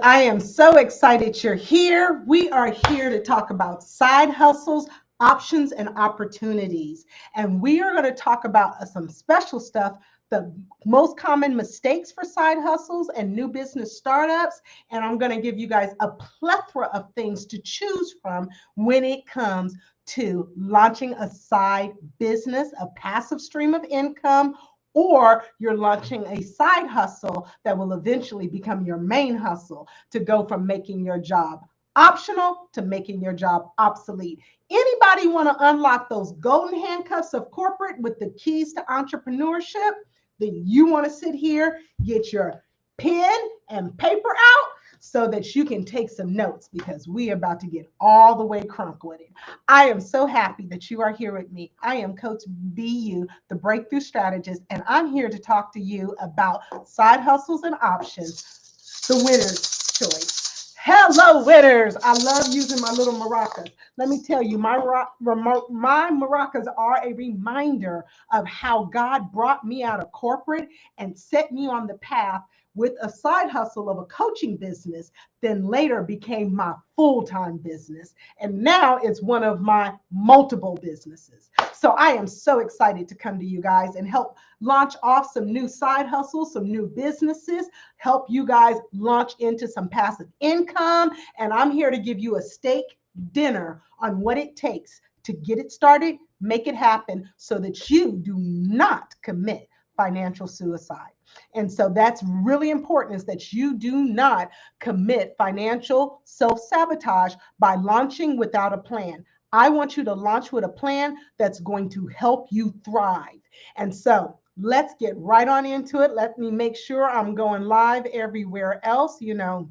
I am so excited you're here. We are here to talk about side hustles, options, and opportunities. And we are going to talk about some special stuff, the most common mistakes for side hustles and new business startups. And I'm going to give you guys a plethora of things to choose from when it comes to launching a side business, a passive stream of income, or you're launching a side hustle that will eventually become your main hustle to go from making your job optional to making your job obsolete. Anybody want to unlock those golden handcuffs of corporate with the keys to entrepreneurship? Then you want to sit here, get your pen and paper out so that you can take some notes, because we are about to get all the way crunk with it. I am so happy that you are here with me. I am Coach BU, the Breakthrough Strategist, and I'm here to talk to you about side hustles and options, the winner's choice. Hello, winners. I love using my little maracas. Let me tell you, my maracas are a reminder of how God brought me out of corporate and set me on the path with a side hustle of a coaching business, then later became my full-time business. And now it's one of my multiple businesses. So I am so excited to come to you guys and help launch off some new side hustles, some new businesses, help you guys launch into some passive income. And I'm here to give you a steak dinner on what it takes to get it started, make it happen, so that you do not commit financial suicide. And so that's really important, is that you do not commit financial self-sabotage by launching without a plan. I want you to launch with a plan that's going to help you thrive. And so let's get right on into it. Let me make sure I'm going live everywhere else. You know,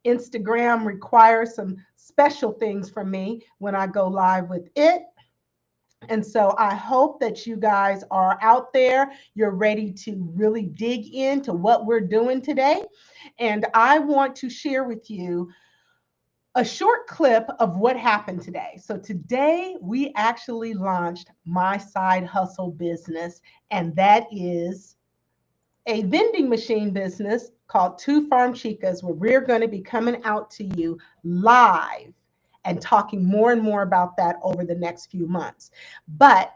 Instagram requires some special things from me when I go live with it. And so I hope that you guys are out there. You're ready to really dig into what we're doing today. And I want to share with you a short clip of what happened today. So today we actually launched my side hustle business, and that is a vending machine business called Two Farm Chicas, where we're going to be coming out to you live and talking more and more about that over the next few months. But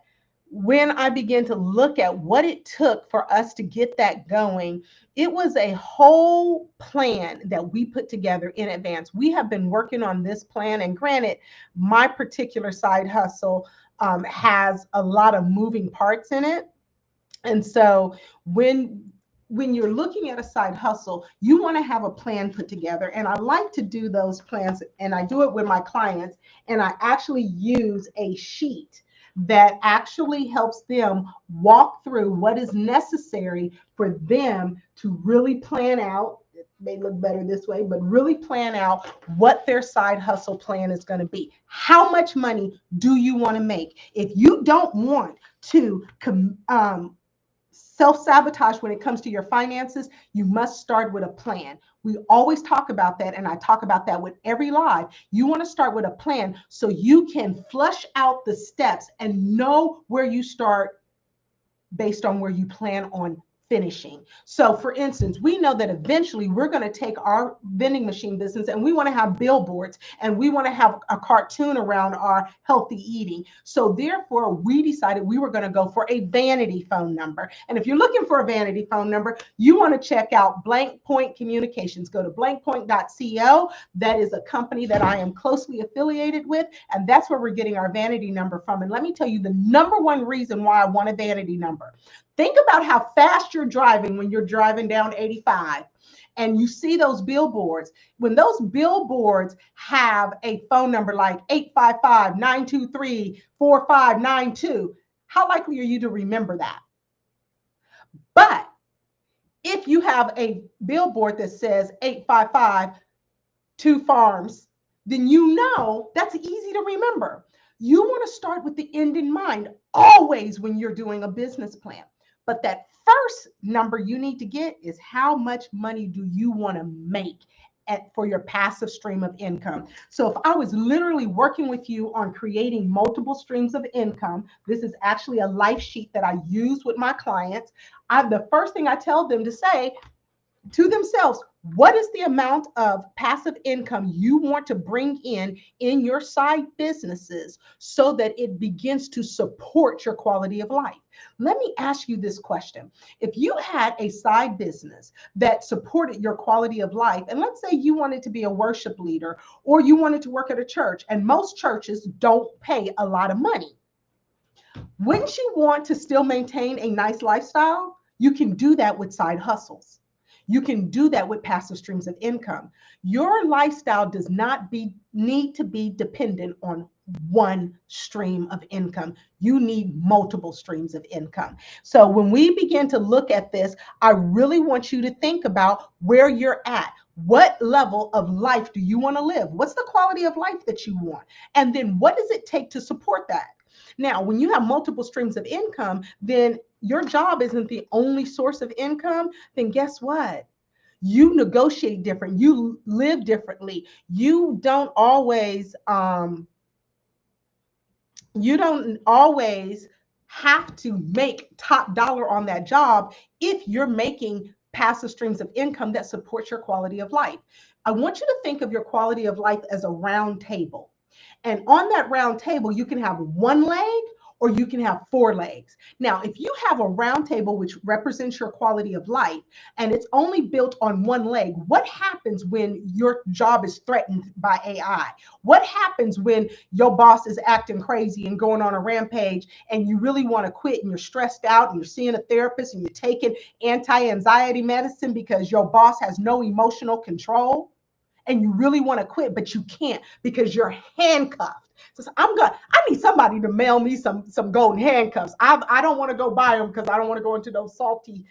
when I began to look at what it took for us to get that going, it was a whole plan that we put together in advance. We have been working on this plan, and granted, my particular side hustle has a lot of moving parts in it. And so when you're looking at a side hustle, you want to have a plan put together. And I like to do those plans, and I do it with my clients. And I actually use a sheet that actually helps them walk through what is necessary for them to really plan out. It may look better this way, but really plan out what their side hustle plan is going to be. How much money do you want to make? If you don't want to self-sabotage when it comes to your finances, you must start with a plan. We always talk about that, and I talk about that with every live. You want to start with a plan so you can flush out the steps and know where you start based on where you plan on finishing. So for instance, we know that eventually we're going to take our vending machine business and we want to have billboards, and we want to have a cartoon around our healthy eating. So therefore, we decided we were going to go for a vanity phone number. And if you're looking for a vanity phone number, you want to check out Blank Point Communications. Go to blankpoint.co. That is a company that I am closely affiliated with, and that's where we're getting our vanity number from. And let me tell you the number one reason why I want a vanity number. Think about how fast you're driving when you're driving down 85 and you see those billboards. When those billboards have a phone number like 855-923-4592, how likely are you to remember that? But if you have a billboard that says 855 Two Farms, then you know that's easy to remember. You want to start with the end in mind always when you're doing a business plan. But that first number you need to get is how much money do you want to make for your passive stream of income. So if I was literally working with you on creating multiple streams of income, this is actually a life sheet that I use with my clients. The first thing I tell them to say to themselves, What is the amount of passive income you want to bring in your side businesses so that it begins to support your quality of life? Let me ask you this question. If you had a side business that supported your quality of life, and let's say you wanted to be a worship leader or you wanted to work at a church, and most churches don't pay a lot of money, wouldn't you want to still maintain a nice lifestyle? You can do that with side hustles. You can do that with passive streams of income. Your lifestyle does not need to be dependent on one stream of income. You need multiple streams of income. So when we begin to look at this, I really want you to think about where you're at. What level of life do you want to live? What's the quality of life that you want? And then what does it take to support that? Now, when you have multiple streams of income, then your job isn't the only source of income. Then guess what? You negotiate different. You live differently. You don't always have to make top dollar on that job if you're making passive streams of income that supports your quality of life. I want you to think of your quality of life as a round table. And on that round table, you can have one leg or you can have four legs. Now, if you have a round table, which represents your quality of life, and it's only built on one leg, what happens when your job is threatened by AI? What happens when your boss is acting crazy and going on a rampage and you really want to quit and you're stressed out and you're seeing a therapist and you're taking anti-anxiety medicine because your boss has no emotional control? And you really want to quit, but you can't because you're handcuffed. So I need somebody to mail me some golden handcuffs. I don't want to go buy them because I don't want to go into those saucy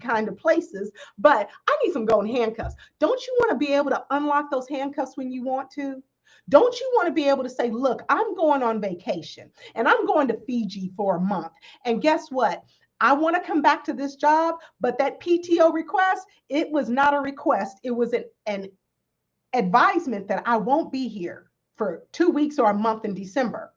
kind of places, but I need some golden handcuffs. Don't you want to be able to unlock those handcuffs when you want to? Don't you want to be able to say, look, I'm going on vacation and I'm going to Fiji for a month. And guess what? I want to come back to this job, but that PTO request, it was not a request. It was an advisement that I won't be here for 2 weeks or a month in December.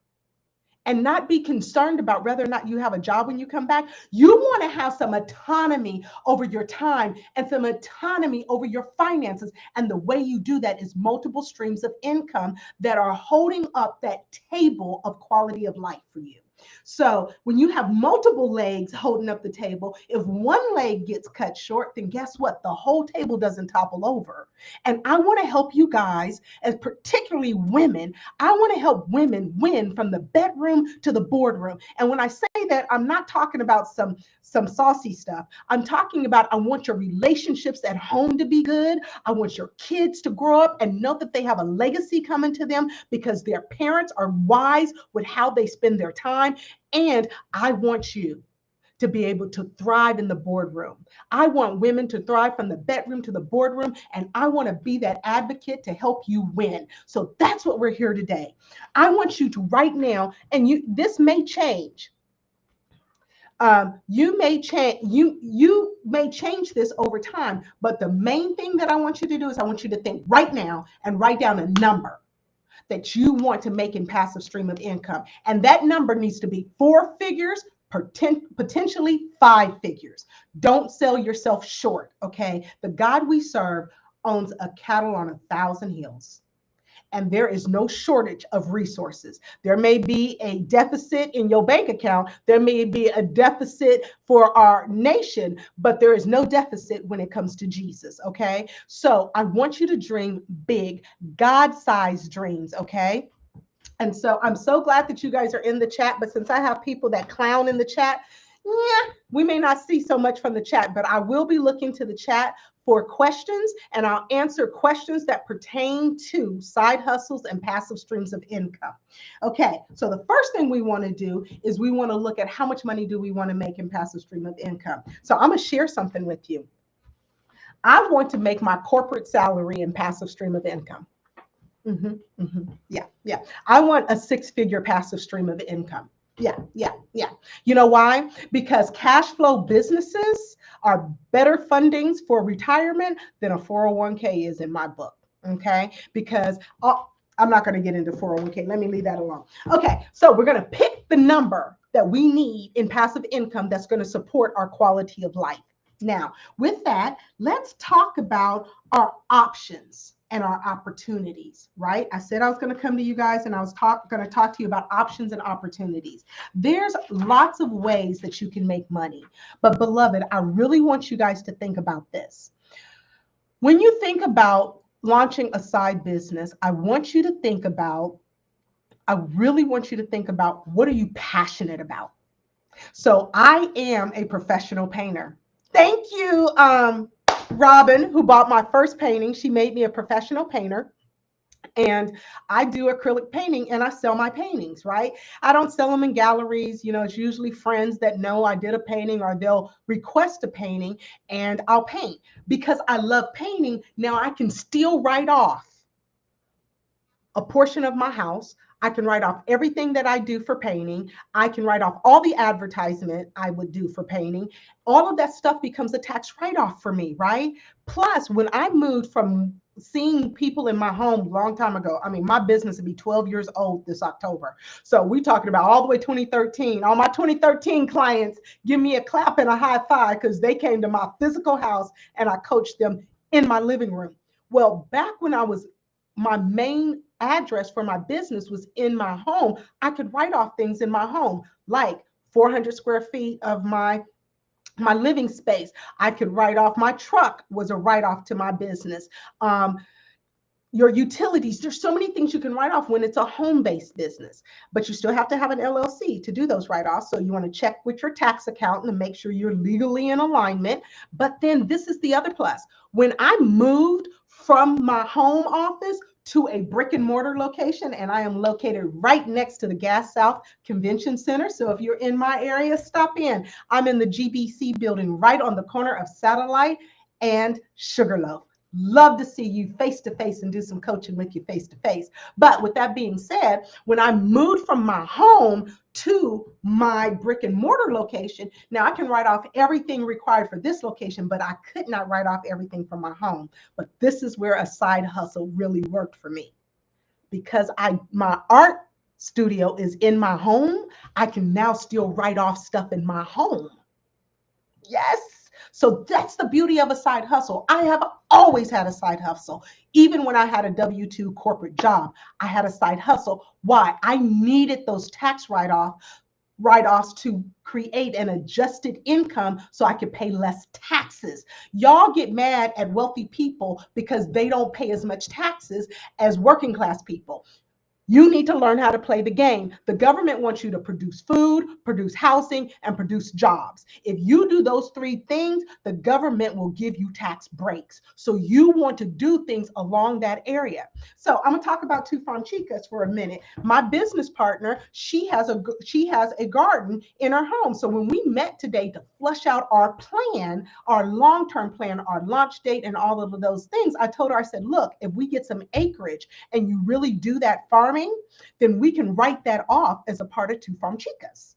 And not be concerned about whether or not you have a job when you come back. You want to have some autonomy over your time and some autonomy over your finances. And the way you do that is multiple streams of income that are holding up that table of quality of life for you. So when you have multiple legs holding up the table, if one leg gets cut short, then guess what? The whole table doesn't topple over. And I want to help you guys, as particularly women, I want to help women win from the bedroom to the boardroom. And when I say that, I'm not talking about some saucy stuff. I'm talking about I want your relationships at home to be good. I want your kids to grow up and know that they have a legacy coming to them because their parents are wise with how they spend their time. And I want you to be able to thrive in the boardroom. I want women to thrive from the bedroom to the boardroom, and I want to be that advocate to help you win. So that's what we're here today. I want you to right now, and this may change. You may change this over time, but the main thing that I want you to do is I want you to think right now and write down a number that you want to make in passive stream of income. And that number needs to be 4 figures, potentially 5 figures. Don't sell yourself short, okay? The God we serve owns a cattle on 1,000 hills. And there is no shortage of resources. There may be a deficit in your bank account. There may be a deficit for our nation, but there is no deficit when it comes to Jesus, okay? So I want you to dream big, God-sized dreams, okay? And so I'm so glad that you guys are in the chat, but since I have people that clown in the chat, yeah, we may not see so much from the chat, but I will be looking to the chat for questions, and I'll answer questions that pertain to side hustles and passive streams of income. Okay, so the first thing we want to do is we want to look at how much money do we want to make in passive stream of income. So I'm going to share something with you. I want to make my corporate salary in passive stream of income. Yeah. I want a 6-figure passive stream of income. Yeah. You know why? Because cash flow businesses are better fundings for retirement than a 401k is in my book. Okay. Because I'm not going to get into 401k. Let me leave that alone. Okay. So we're going to pick the number that we need in passive income that's going to support our quality of life. Now, with that, let's talk about our options and our opportunities, right? I said I was going to come to you guys and I was going to talk to you about options and opportunities. There's lots of ways that you can make money. But beloved, I really want you guys to think about this. When you think about launching a side business, I really want you to think about, what are you passionate about? So I am a professional painter. Thank you, Robin, who bought my first painting. She made me a professional painter. And I do acrylic painting and I sell my paintings, right? I don't sell them in galleries. It's usually friends that know I did a painting, or they'll request a painting and I'll paint because I love painting. Now I can still write off a portion of my house. I can write off everything that I do for painting. I can write off all the advertisement I would do for painting. All of that stuff becomes a tax write-off for me, right? Plus, when I moved from seeing people in my home a long time ago, I mean, my business would be 12 years old this October. So we're talking about all the way 2013. All my 2013 clients give me a clap and a high five because they came to my physical house and I coached them in my living room. Well, back when my main address for my business was in my home, I could write off things in my home, like 400 square feet of my living space. I could write off my truck, was a write-off to my business. Your utilities, there's so many things you can write off when it's a home-based business, but you still have to have an LLC to do those write-offs. So you want to check with your tax accountant to make sure you're legally in alignment. But then this is the other plus. When I moved from my home office to a brick and mortar location, and I am located right next to the Gas South Convention Center. So if you're in my area, stop in. I'm in the GBC building right on the corner of Satellite and Sugarloaf. Love to see you face to face and do some coaching with you face to face. But with that being said, when I moved from my home to my brick and mortar location, now I can write off everything required for this location, but I could not write off everything from my home. But this is where a side hustle really worked for me, because my art studio is in my home. I can now still write off stuff in my home. Yes. So that's the beauty of a side hustle. I have always had a side hustle. Even when I had a W-2 corporate job, I had a side hustle. Why? I needed those tax write-offs to create an adjusted income so I could pay less taxes. Y'all get mad at wealthy people because they don't pay as much taxes as working class people. You need to learn how to play the game. The government wants you to produce food, produce housing, and produce jobs. If you do those three things, the government will give you tax breaks. So you want to do things along that area. So I'm gonna talk about Two Farm Chicas for a minute. My business partner, she has a garden in her home. So when we met today to flush out our plan, our long-term plan, our launch date, and all of those things, I told her, I said, look, if we get some acreage and you really do that farming, then we can write that off as a part of Two Farm Chicas.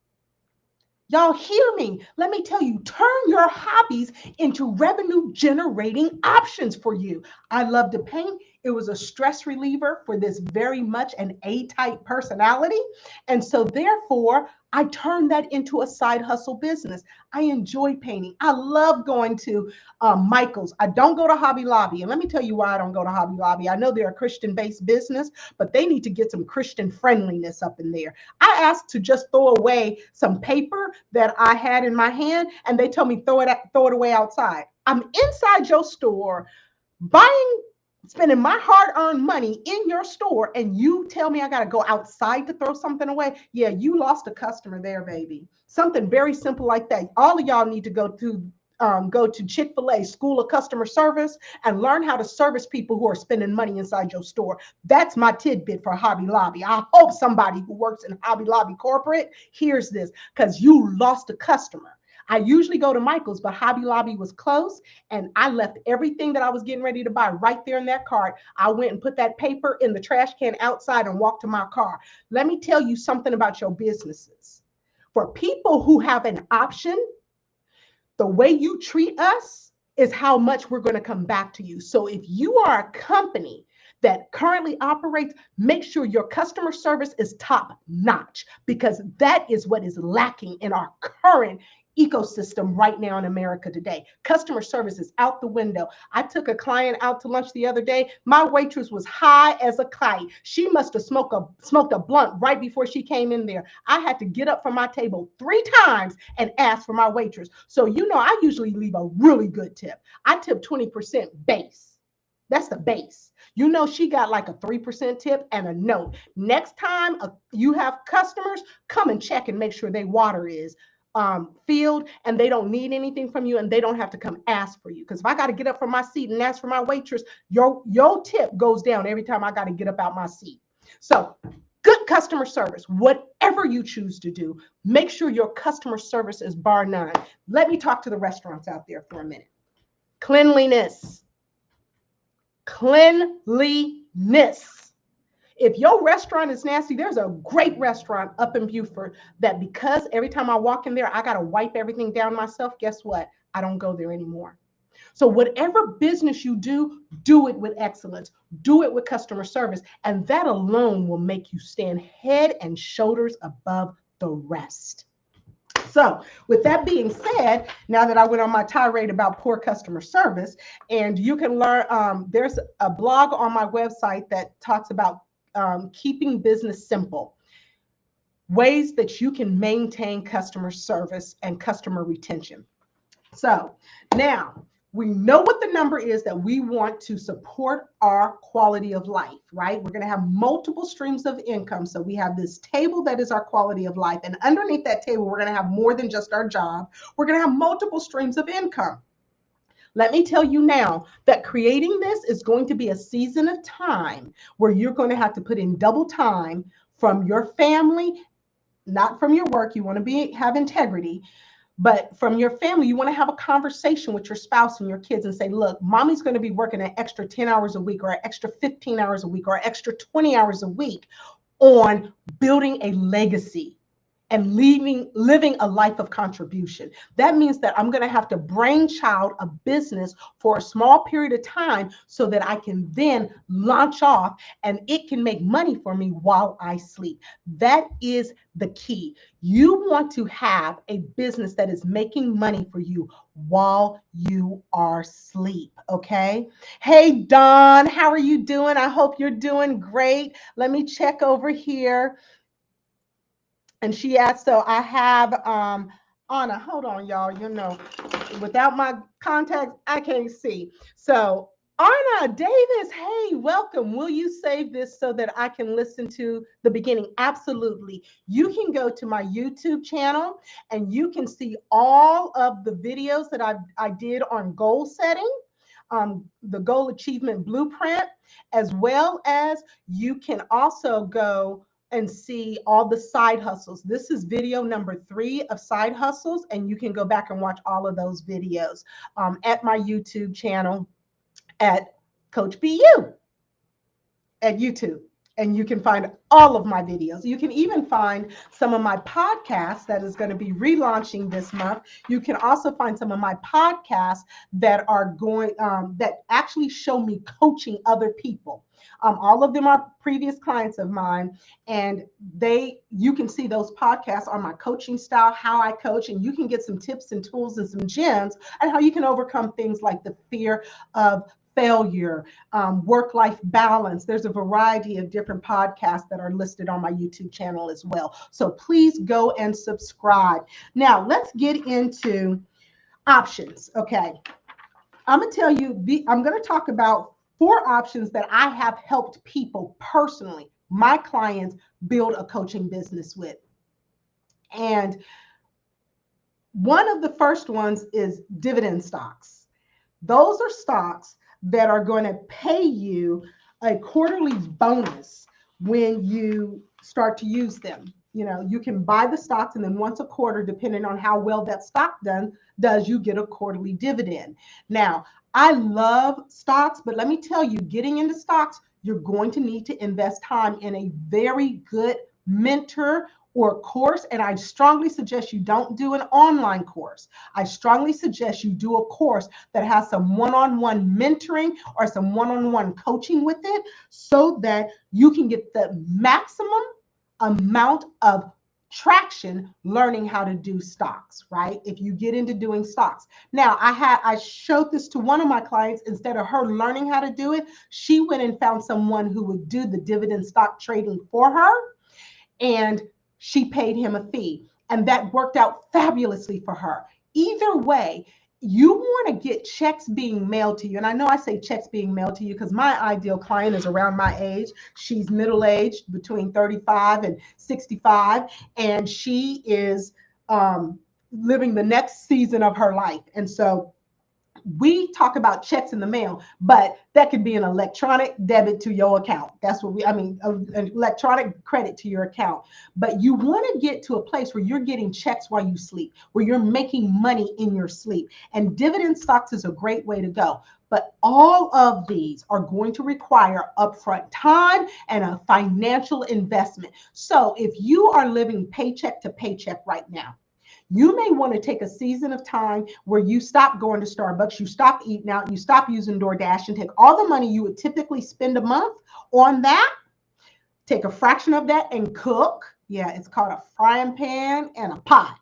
Y'all hear me? Let me tell you, turn your hobbies into revenue generating options for you. I love to paint. It was a stress reliever for this very much an A-type personality. And so therefore, I turned that into a side hustle business. I enjoy painting. I love going to Michael's. I don't go to Hobby Lobby. And let me tell you why I don't go to Hobby Lobby. I know they're a Christian-based business, but they need to get some Christian friendliness up in there. I asked to just throw away some paper that I had in my hand, and they told me throw it away outside. I'm inside your store spending my hard-earned money in your store, and you tell me I got to go outside to throw something away? Yeah, you lost a customer there, baby. Something very simple like that. All of y'all need to go to Chick-fil-A, School of Customer Service, and learn how to service people who are spending money inside your store. That's my tidbit for Hobby Lobby. I hope somebody who works in Hobby Lobby corporate hears this, because you lost a customer. I usually go to Michael's, but Hobby Lobby was closed, and I left everything that I was getting ready to buy right there in that cart. I went and put that paper in the trash can outside and walked to my car. Let me tell you something about your businesses. For people who have an option, the way you treat us is how much we're going to come back to you. So if you are a company that currently operates, make sure your customer service is top notch, because that is what is lacking in our current ecosystem right now in America today. Customer service is out the window. I took a client out to lunch the other day. My waitress was high as a kite. She must have smoked a blunt right before she came in there. I had to get up from my table 3 times and ask for my waitress. So I usually leave a really good tip. I tip 20% base. That's the base. She got like a 3% tip and a note. Next time you have customers, come and check and make sure their water is filled and they don't need anything from you and they don't have to come ask for you. Because if I got to get up from my seat and ask for my waitress, your tip goes down every time I got to get up out my seat. So good customer service, whatever you choose to do, make sure your customer service is bar none. Let me talk to the restaurants out there for a minute. Cleanliness. If your restaurant is nasty, there's a great restaurant up in Beaufort that, because every time I walk in there, I got to wipe everything down myself. Guess what? I don't go there anymore. So whatever business you do it with excellence. Do it with customer service. And that alone will make you stand head and shoulders above the rest. So with that being said, now that I went on my tirade about poor customer service, and you can learn, there's a blog on my website that talks about keeping business simple, ways that you can maintain customer service and customer retention. So now we know what the number is that we want to support our quality of life, right? We're going to have multiple streams of income. So we have this table that is our quality of life. And underneath that table, we're going to have more than just our job. We're going to have multiple streams of income. Let me tell you now that creating this is going to be a season of time where you're going to have to put in double time from your family, not from your work. You want to have integrity, but from your family. You want to have a conversation with your spouse and your kids and say, look, mommy's going to be working an extra 10 hours a week or an extra 15 hours a week or an extra 20 hours a week on building a legacy and living a life of contribution. That means that I'm going to have to brainchild a business for a small period of time so that I can then launch off and it can make money for me while I sleep. That is the key. You want to have a business that is making money for you while you are asleep, okay? Hey, Dawn, how are you doing? I hope you're doing great. Let me check over here. And she asked, so I have Anna, hold on, y'all, without my contacts, I can't see. So Anna Davis, hey, welcome. Will you save this so that I can listen to the beginning? Absolutely. You can go to my YouTube channel and you can see all of the videos that I did on goal setting, the goal achievement blueprint, as well as you can also go and see all the side hustles. This is video number 3 of side hustles, and you can go back and watch all of those videos at my YouTube channel at Coach BU at YouTube. And you can find all of my videos. You can even find some of my podcasts that is going to be relaunching this month. You can also find some of my podcasts that are going, that actually show me coaching other people. All of them are previous clients of mine, and you can see those podcasts on my coaching style, how I coach, and you can get some tips and tools and some gems and how you can overcome things like the fear of failure, work-life balance. There's a variety of different podcasts that are listed on my YouTube channel as well. So please go and subscribe. Now let's get into options. Okay. I'm going to tell you, I'm going to talk about 4 options that I have helped people personally, my clients, build a coaching business with. And one of the first ones is dividend stocks. Those are stocks that are going to pay you a quarterly bonus when you start to use them. You can buy the stocks, and then once a quarter, depending on how well that stock does, you get a quarterly dividend. Now, I love stocks, but let me tell you, getting into stocks, you're going to need to invest time in a very good mentor or course. And I strongly suggest you don't do an online course. I strongly suggest you do a course that has some one-on-one mentoring or some one-on-one coaching with it so that you can get the maximum amount of traction learning how to do stocks, right? If you get into doing stocks. Now, I showed this to one of my clients. Instead of her learning how to do it, she went and found someone who would do the dividend stock trading for her, and she paid him a fee. And that worked out fabulously for her. Either way, you want to get checks being mailed to you. And I know I say checks being mailed to you because my ideal client is around my age. She's middle-aged, between 35 and 65, and she is living the next season of her life. And so we talk about checks in the mail, but that could be an electronic debit to your account. That's what an electronic credit to your account. But you want to get to a place where you're getting checks while you sleep, where you're making money in your sleep. And dividend stocks is a great way to go. But all of these are going to require upfront time and a financial investment. So if you are living paycheck to paycheck right now, you may want to take a season of time where you stop going to Starbucks, you stop eating out, you stop using DoorDash, and take all the money you would typically spend a month on that, take a fraction of that and cook. Yeah, it's called a frying pan and a pot.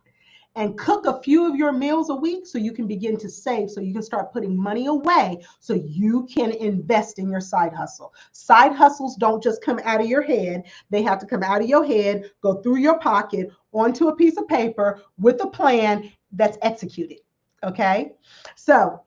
And cook a few of your meals a week so you can begin to save, so you can start putting money away so you can invest in your side hustle. Side hustles don't just come out of your head. They have to come out of your head, go through your pocket, onto a piece of paper with a plan that's executed. Okay? So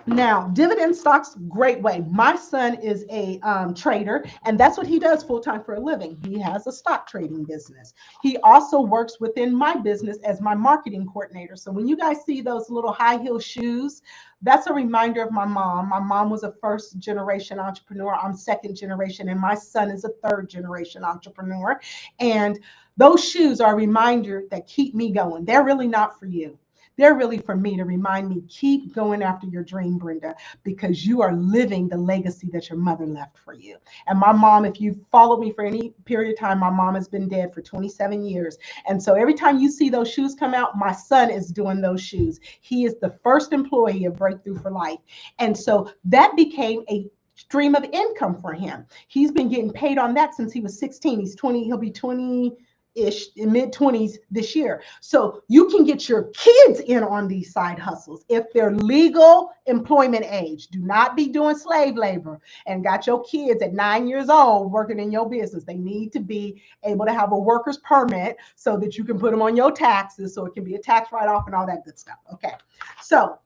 now, dividend stocks, great way. My son is a trader, and that's what he does full-time for a living. He has a stock trading business. He also works within my business as my marketing coordinator. So when you guys see those little high heel shoes, that's a reminder of my mom. My mom was a first generation entrepreneur. I'm second generation, and my son is a third generation entrepreneur. And those shoes are a reminder that keep me going. They're really not for you. They're really for me to remind me, keep going after your dream, Brenda, because you are living the legacy that your mother left for you. And my mom, if you've followed me for any period of time, my mom has been dead for 27 years. And so every time you see those shoes come out, my son is doing those shoes. He is the first employee of Breakthrough for Life. And so that became a stream of income for him. He's been getting paid on that since he was 16. He's 20, he'll be 20 ish, in mid-20s this year. So you can get your kids in on these side hustles if they're legal employment age. Do not be doing slave labor and got your kids at 9 years old working in your business. They need to be able to have a worker's permit so that you can put them on your taxes, so it can be a tax write-off and all that good stuff. Okay, so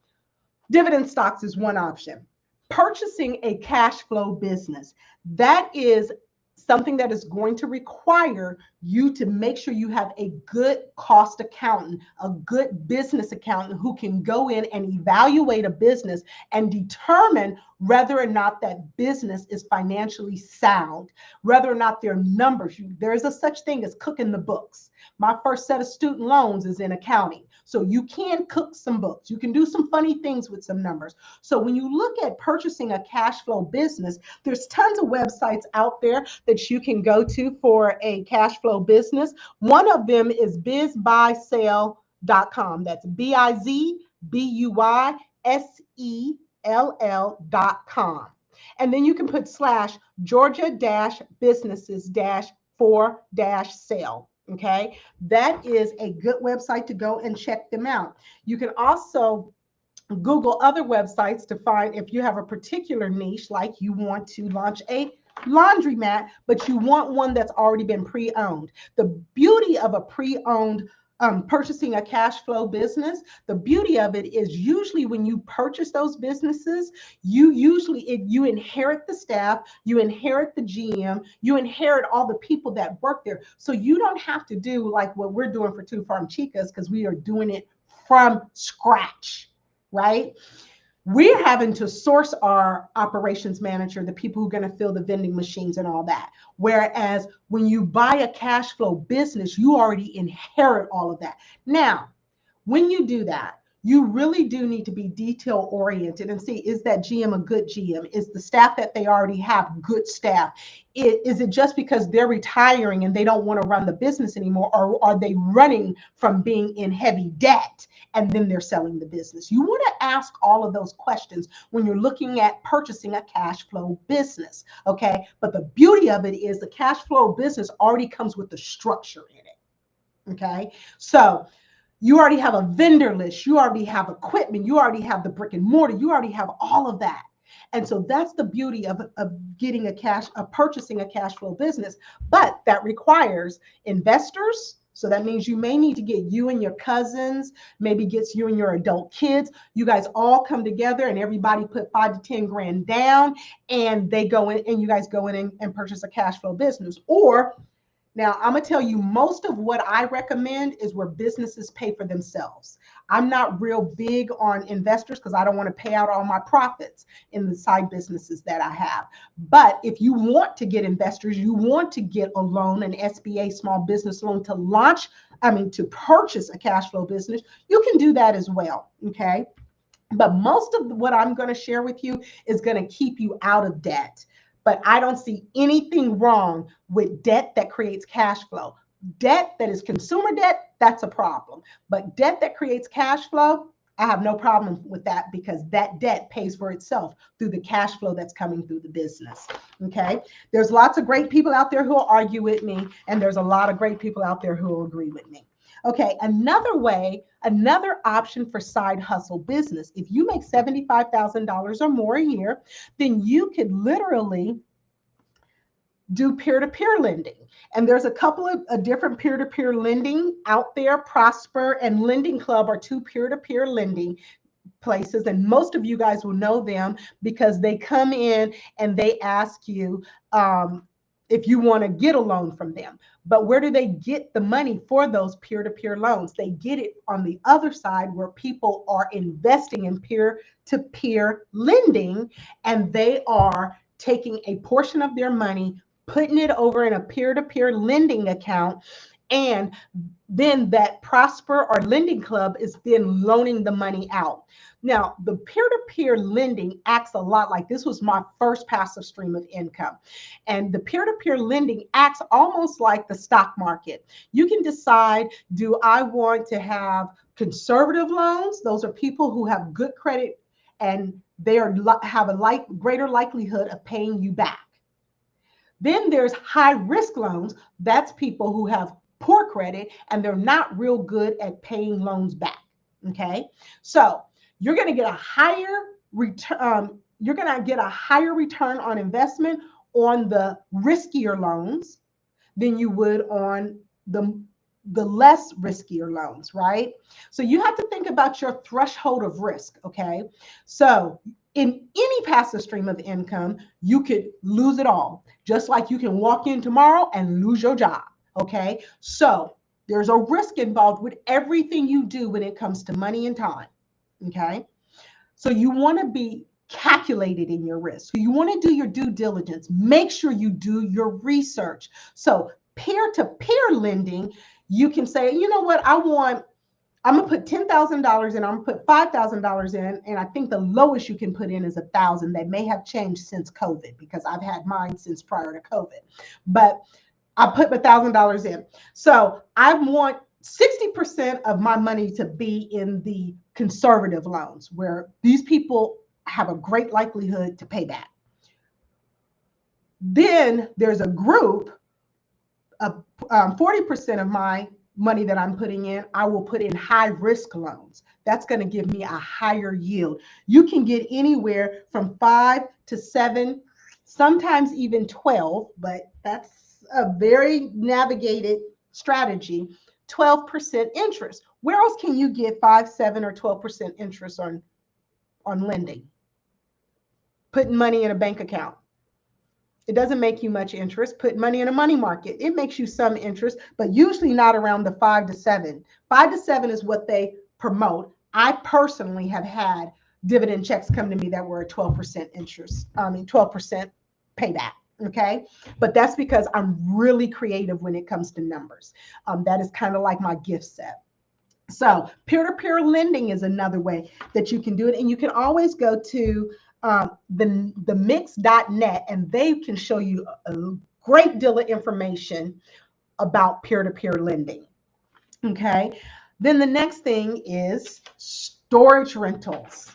dividend stocks is one option. Purchasing a cash flow business, that is something that is going to require you to make sure you have a good cost accountant, a good business accountant who can go in and evaluate a business and determine whether or not that business is financially sound, whether or not their numbers, there is a such thing as cooking the books. My first set of student loans is in accounting. So you can cook some books. You can do some funny things with some numbers. So when you look at purchasing a cash flow business, there's tons of websites out there that you can go to for a cash flow business. One of them is bizbuysell.com. That's bizbuysell.com. And then you can put / Georgia-businesses-for-sale. Okay, that is a good website to go and check them out. You can also Google other websites to find if you have a particular niche, like you want to launch a laundromat, but you want one that's already been pre-owned. The beauty of a pre-owned purchasing a cash flow business, the beauty of it is usually when you purchase those businesses, you inherit the staff, you inherit the GM, you inherit all the people that work there. So you don't have to do like what we're doing for Two Farm Chicas, because we are doing it from scratch, right? We're having to source our operations manager, the people who are going to fill the vending machines and all that. Whereas when you buy a cash flow business, you already inherit all of that. Now, when you do that, you really do need to be detail oriented and see, is that GM a good GM? Is the staff that they already have good staff? Is it just because they're retiring and they don't want to run the business anymore? Or are they running from being in heavy debt and then they're selling the business? You want to ask all of those questions when you're looking at purchasing a cash flow business, okay? But the beauty of it is the cash flow business already comes with the structure in it. Okay. So you already have a vendor list. You already have equipment. You already have the brick and mortar. You already have all of that. And so that's the beauty of getting purchasing a cash flow business. But that requires investors. So that means you may need to get you and your cousins, maybe gets you and your adult kids. You guys all come together and everybody put 5 to 10 grand down, and they go in and you guys go in and purchase a cash flow business. Or now, I'm going to tell you, most of what I recommend is where businesses pay for themselves. I'm not real big on investors because I don't want to pay out all my profits in the side businesses that I have. But if you want to get investors, you want to get a loan, an SBA small business loan to purchase a cash flow business, you can do that as well. Okay. But most of what I'm going to share with you is going to keep you out of debt. But I don't see anything wrong with debt that creates cash flow. Debt that is consumer debt, that's a problem. But debt that creates cash flow, I have no problem with that because that debt pays for itself through the cash flow that's coming through the business. Okay. There's lots of great people out there who will argue with me, and there's a lot of great people out there who will agree with me. Okay, another option for side hustle business. If you make $75,000 or more a year, then you could literally do peer-to-peer lending. And there's a couple of different peer-to-peer lending out there. Prosper and Lending Club are two peer-to-peer lending places, and most of you guys will know them because they come in and they ask you if you want to get a loan from them. But where do they get the money for those peer-to-peer loans? They get it on the other side where people are investing in peer-to-peer lending, and they are taking a portion of their money, putting it over in a peer-to-peer lending account, and then that Prosper or Lending Club is then loaning the money out. Now, the peer-to-peer lending acts a lot like this was my first passive stream of income. And the peer-to-peer lending acts almost like the stock market. You can decide, do I want to have conservative loans? Those are people who have good credit and they have a greater likelihood of paying you back. Then there's high risk loans. That's people who have poor credit and they're not real good at paying loans back. Okay, so you're going to get a higher return. You're going to get a higher return on investment on the riskier loans than you would on the less riskier loans, right? So you have to think about your threshold of risk. Okay, so in any passive stream of income, you could lose it all, just like you can walk in tomorrow and lose your job. Okay, so there's a risk involved with everything you do when it comes to money and time. Okay, so you want to be calculated in your risk. You want to do your due diligence. Make sure you do your research. So peer-to-peer lending, you can say, you know what, I'm going to put $10,000 in, I'm going to put $5,000 in, and I think the lowest you can put in is $1,000. That may have changed since COVID because I've had mine since prior to COVID. But I put $1,000 in. So I want 60% of my money to be in the conservative loans where these people have a great likelihood to pay back. Then there's a group of 40% of my money that I'm putting in, I will put in high risk loans. That's going to give me a higher yield. You can get anywhere from 5 to 7, sometimes even 12, but that's a very navigated strategy, 12% interest. Where else can you get 5, 7, or 12% interest on lending? Putting money in a bank account. It doesn't make you much interest. Put money in a money market. It makes you some interest, but usually not around the 5 to 7. 5 to 7 is what they promote. I personally have had dividend checks come to me that were a 12% interest, 12% payback. Okay, but that's because I'm really creative when it comes to numbers. That is kind of like my gift set. So peer-to-peer lending is another way that you can do it, and you can always go to the mix.net, and they can show you a great deal of information about peer-to-peer lending. Okay, then the next thing is storage rentals.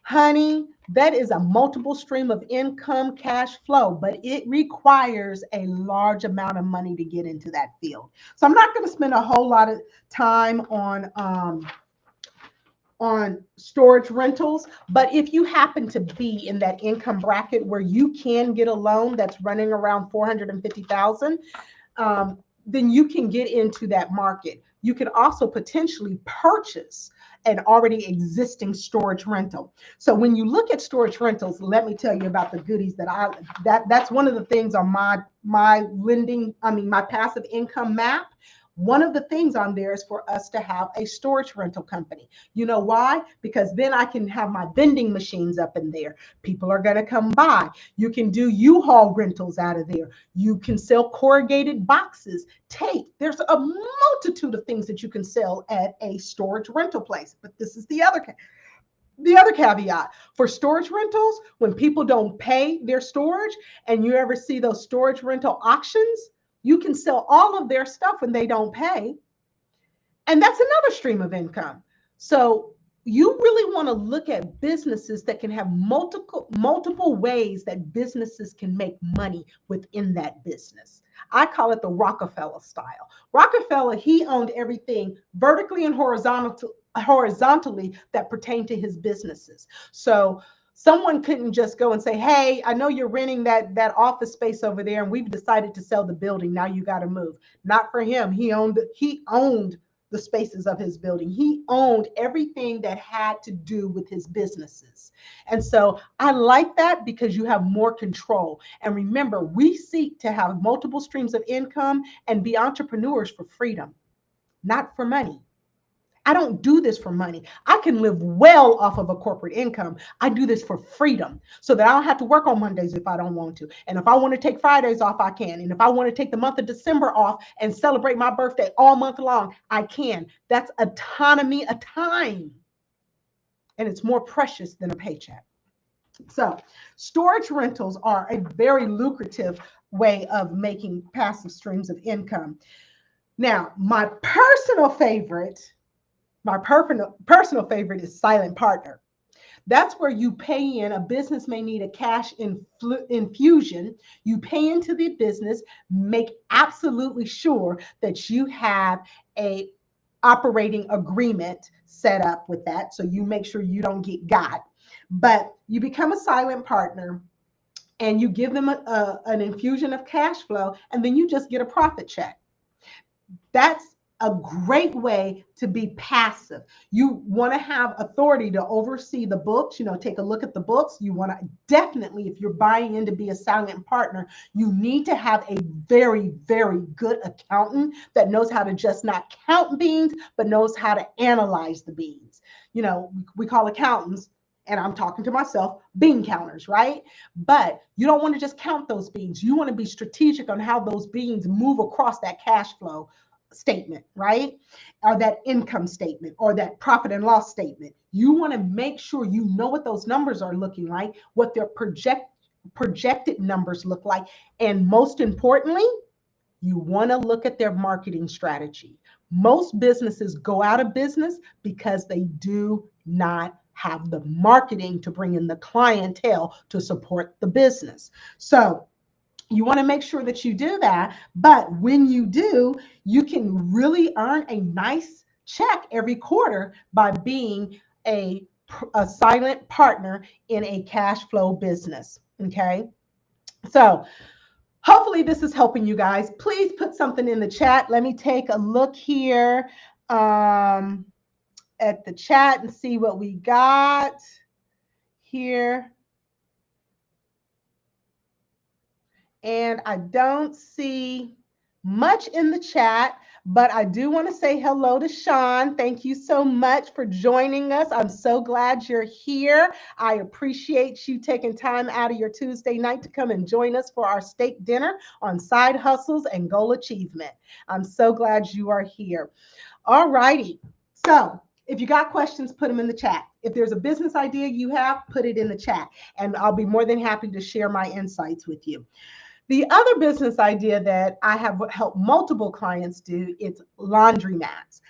Honey, That is a multiple stream of income cash flow, but it requires a large amount of money to get into that field. So I'm not going to spend a whole lot of time on storage rentals, but if you happen to be in that income bracket where you can get a loan that's running around 450,000, then you can get into that market. You can also potentially purchase an already existing storage rental. So when you look at storage rentals, let me tell you about the goodies that's one of the things on my passive income map. One of the things on there is for us to have a storage rental company. You know why? Because then I can have my vending machines up in there. People are going to come by. You can do U-Haul rentals out of there. You can sell corrugated boxes, tape. There's a multitude of things that you can sell at a storage rental place. But this is the other caveat. For storage rentals, when people don't pay their storage and you ever see those storage rental auctions, you can sell all of their stuff when they don't pay. And that's another stream of income. So you really want to look at businesses that can have multiple ways that businesses can make money within that business. I call it the Rockefeller style. Rockefeller, he owned everything vertically and horizontally that pertained to his businesses. So someone couldn't just go and say, hey, I know you're renting that office space over there and we've decided to sell the building. Now you got to move. Not for him. He owned the spaces of his building. He owned everything that had to do with his businesses. And so I like that because you have more control. And remember, we seek to have multiple streams of income and be entrepreneurs for freedom, not for money. I don't do this for money. I can live well off of a corporate income. I do this for freedom so that I don't have to work on Mondays if I don't want to. And if I want to take Fridays off, I can. And if I want to take the month of December off and celebrate my birthday all month long, I can. That's autonomy of time. And it's more precious than a paycheck. So storage rentals are a very lucrative way of making passive streams of income. Now, my personal favorite is silent partner. That's where you pay in. A business may need a cash infusion. You pay into the business, make absolutely sure that you have a operating agreement set up with that. So you make sure you don't get got. But you become a silent partner and you give them an infusion of cash flow, and then you just get a profit check. That's a great way to be passive. You want to have authority to oversee the books, take a look at the books. You want to definitely, if you're buying in to be a silent partner, you need to have a very, very good accountant that knows how to just not count beans, but knows how to analyze the beans. We call accountants, and I'm talking to myself, bean counters, right? But you don't want to just count those beans. You want to be strategic on how those beans move across that cash flow statement, right? Or that income statement or that profit and loss statement. You want to make sure you know what those numbers are looking like, what their projected numbers look like. And most importantly, you want to look at their marketing strategy. Most businesses go out of business because they do not have the marketing to bring in the clientele to support the business. So you want to make sure that you do that. But when you do, you can really earn a nice check every quarter by being a silent partner in a cash flow business. Okay. So hopefully this is helping you guys. Please put something in the chat. Let me take a look here at the chat and see what we got here. And I don't see much in the chat, but I do want to say hello to Sean. Thank you so much for joining us. I'm so glad you're here. I appreciate you taking time out of your Tuesday night to come and join us for our steak dinner on side hustles and goal achievement. I'm so glad you are here. All righty. So if you got questions, put them in the chat. If there's a business idea you have, put it in the chat, and I'll be more than happy to share my insights with you. The other business idea that I have helped multiple clients do is laundromats.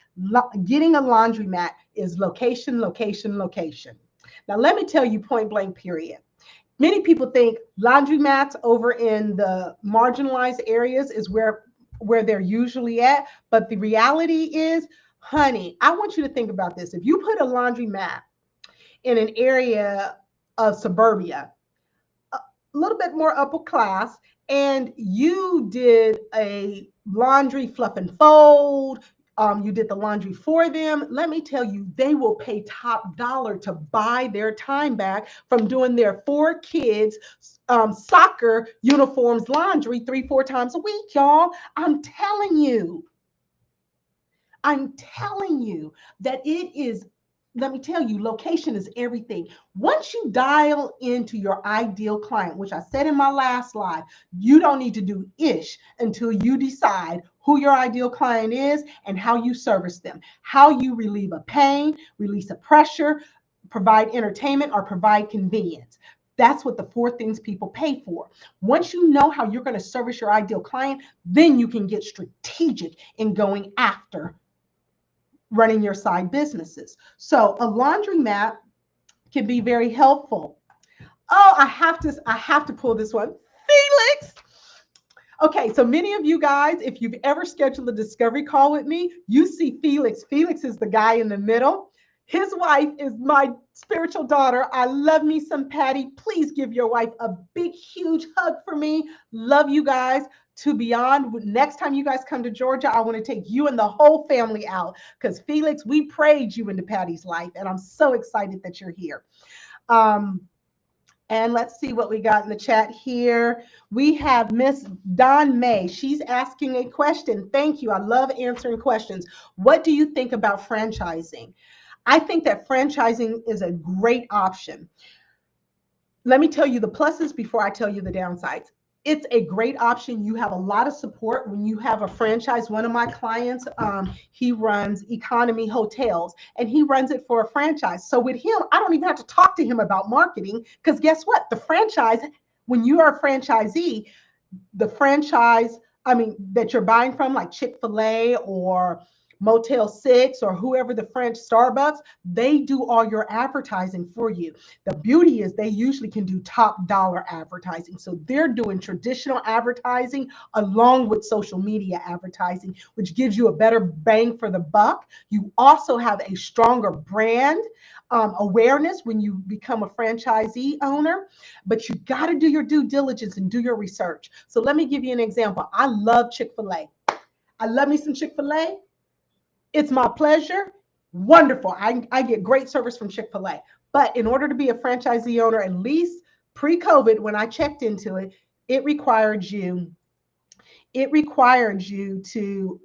Getting a laundromat is location, location, location. Now, let me tell you point blank, period. Many people think laundromats over in the marginalized areas is where they're usually at. But the reality is, honey, I want you to think about this. If you put a laundromat in an area of suburbia, a little bit more upper class, and you did a laundry fluff and fold, you did the laundry for them, let me tell you, they will pay top dollar to buy their time back from doing their 4 kids soccer uniforms laundry 3-4 times a week, y'all. I'm telling you that it is, let me tell you, location is everything. Once you dial into your ideal client, which I said in my last slide, you don't need to do ish until you decide who your ideal client is and how you service them, how you relieve a pain, release a pressure, provide entertainment, or provide convenience. That's what the 4 things people pay for. Once you know how you're going to service your ideal client, then you can get strategic in going after running your side businesses. So a laundromat can be very helpful. Oh, I have to pull this one. Felix. Okay, so many of you guys, if you've ever scheduled a discovery call with me, you see Felix. Felix is the guy in the middle. His wife is my spiritual daughter. I love me some Patty. Please give your wife a big, huge hug for me. Love you guys to beyond. Next time you guys come to Georgia, I want to take you and the whole family out because Felix, we prayed you into Patty's life, and I'm so excited that you're here. And let's see what we got in the chat here. We have Miss Don May. She's asking a question. Thank you. I love answering questions. What do you think about franchising? I think that franchising is a great option. Let me tell you the pluses before I tell you the downsides. It's a great option. You have a lot of support when you have a franchise. One of my clients, he runs economy hotels, and he runs it for a franchise. So with him, I don't even have to talk to him about marketing because guess what? The franchise, when you are a franchisee, the franchise, that you're buying from, like Chick-fil-A or Motel 6 or whoever, the French Starbucks, they do all your advertising for you. The beauty is they usually can do top dollar advertising. So they're doing traditional advertising along with social media advertising, which gives you a better bang for the buck. You also have a stronger brand awareness when you become a franchisee owner, but you got to do your due diligence and do your research. So let me give you an example. I love Chick-fil-A. I love me some Chick-fil-A. It's my pleasure. Wonderful. I get great service from Chick-fil-A. But in order to be a franchisee owner, at least pre-COVID, when I checked into it, it required you to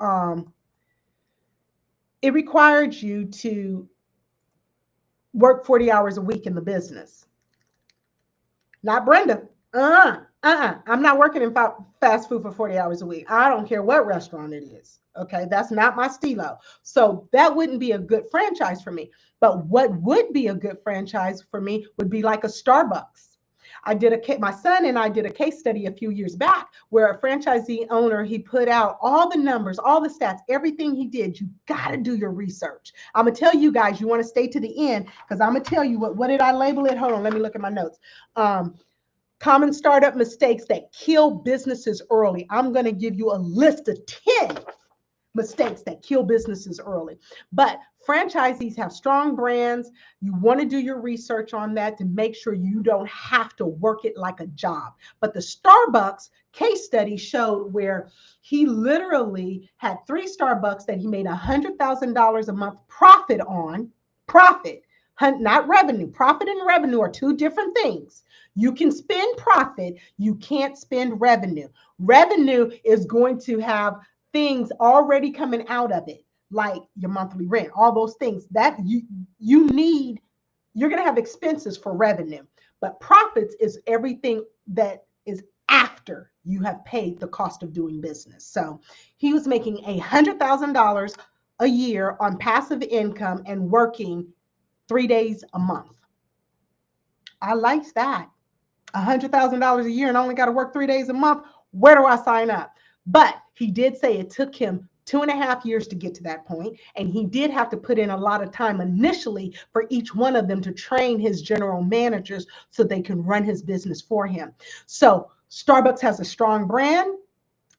work 40 hours a week in the business. Not Brenda. I'm not working in fast food for 40 hours a week. I don't care what restaurant it is. Okay, that's not my stilo. So that wouldn't be a good franchise for me. But what would be a good franchise for me would be like a Starbucks. My son and I did a case study a few years back where a franchisee owner, he put out all the numbers, all the stats, everything he did. You got to do your research. I'm going to tell you guys, you want to stay to the end because I'm going to tell you what did I label it? Hold on, let me look at my notes. Common startup mistakes that kill businesses early. I'm going to give you a list of 10 mistakes that kill businesses early. But franchisees have strong brands. You want to do your research on that to make sure you don't have to work it like a job. But the Starbucks case study showed where he literally had 3 Starbucks that he made $100,000 a month profit on. Profit, not revenue. Profit and revenue are 2 different things. You can spend profit. You can't spend revenue. Revenue is going to have things already coming out of it, like your monthly rent, all those things that you need. You're going to have expenses for revenue, but profits is everything that is after you have paid the cost of doing business. So he was making $100,000 a year on passive income and working 3 days a month. I like that. $100,000 a year and only got to work 3 days a month. Where do I sign up? But he did say it took him 2.5 years to get to that point, and he did have to put in a lot of time initially for each one of them to train his general managers so they can run his business for him. So Starbucks has a strong brand.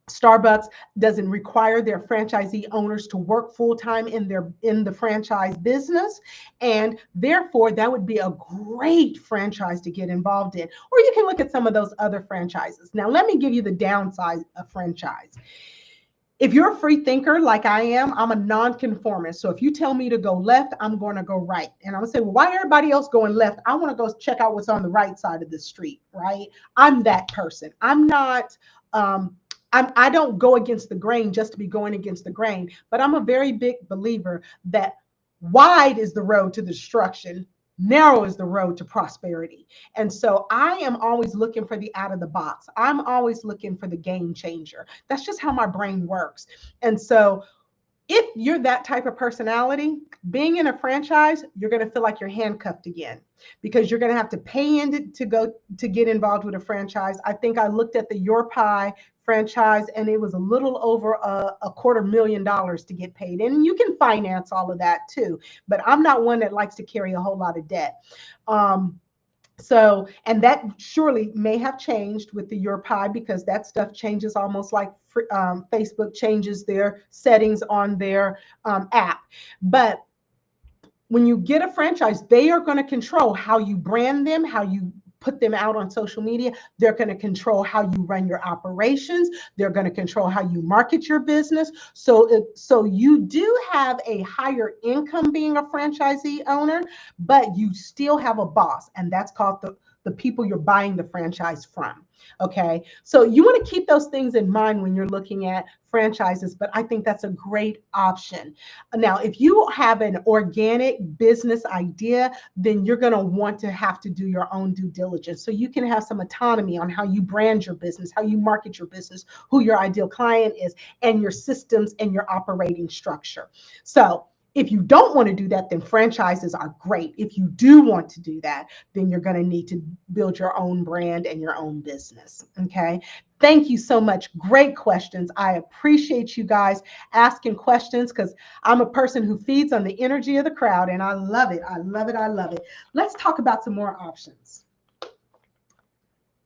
Starbucks doesn't require their franchisee owners to work full-time in the franchise business, and therefore that would be a great franchise to get involved in. Or you can look at some of those other franchises. Now, let me give you the downside of franchise. If you're a free thinker like I am, I'm a nonconformist. So if you tell me to go left, I'm going to go right. And I'm going to say, well, why everybody else going left? I want to go check out what's on the right side of the street, right? I'm that person. I'm not, I don't go against the grain just to be going against the grain, but I'm a very big believer that wide is the road to destruction, narrow is the road to prosperity. And so I am always looking for the out of the box. I'm always looking for the game changer. That's just how my brain works. And so if you're that type of personality, being in a franchise, you're going to feel like you're handcuffed again because you're going to have to pay in to get involved with a franchise. I think I looked at the Your Pie franchise and it was a little over a $250,000 to get paid. And you can finance all of that too, but I'm not one that likes to carry a whole lot of debt. So, and that surely may have changed with the Your Pie because that stuff changes almost like Facebook changes their settings on their app. But when you get a franchise, they are going to control how you brand them, how you put them out on social media. They're going to control how you run your operations. They're going to control how you market your business. So you do have a higher income being a franchisee owner, but you still have a boss, and that's called the people you're buying the franchise from. Okay, so you want to keep those things in mind when you're looking at franchises, but I think that's a great option. Now, if you have an organic business idea, then you're going to want to have to do your own due diligence. So you can have some autonomy on how you brand your business, how you market your business, who your ideal client is, and your systems and your operating structure. So if you don't want to do that, then franchises are great. If you do want to do that, then you're going to need to build your own brand and your own business. Okay. Thank you so much. Great questions. I appreciate you guys asking questions because I'm a person who feeds on the energy of the crowd and I love it. I love it. I love it. Let's talk about some more options.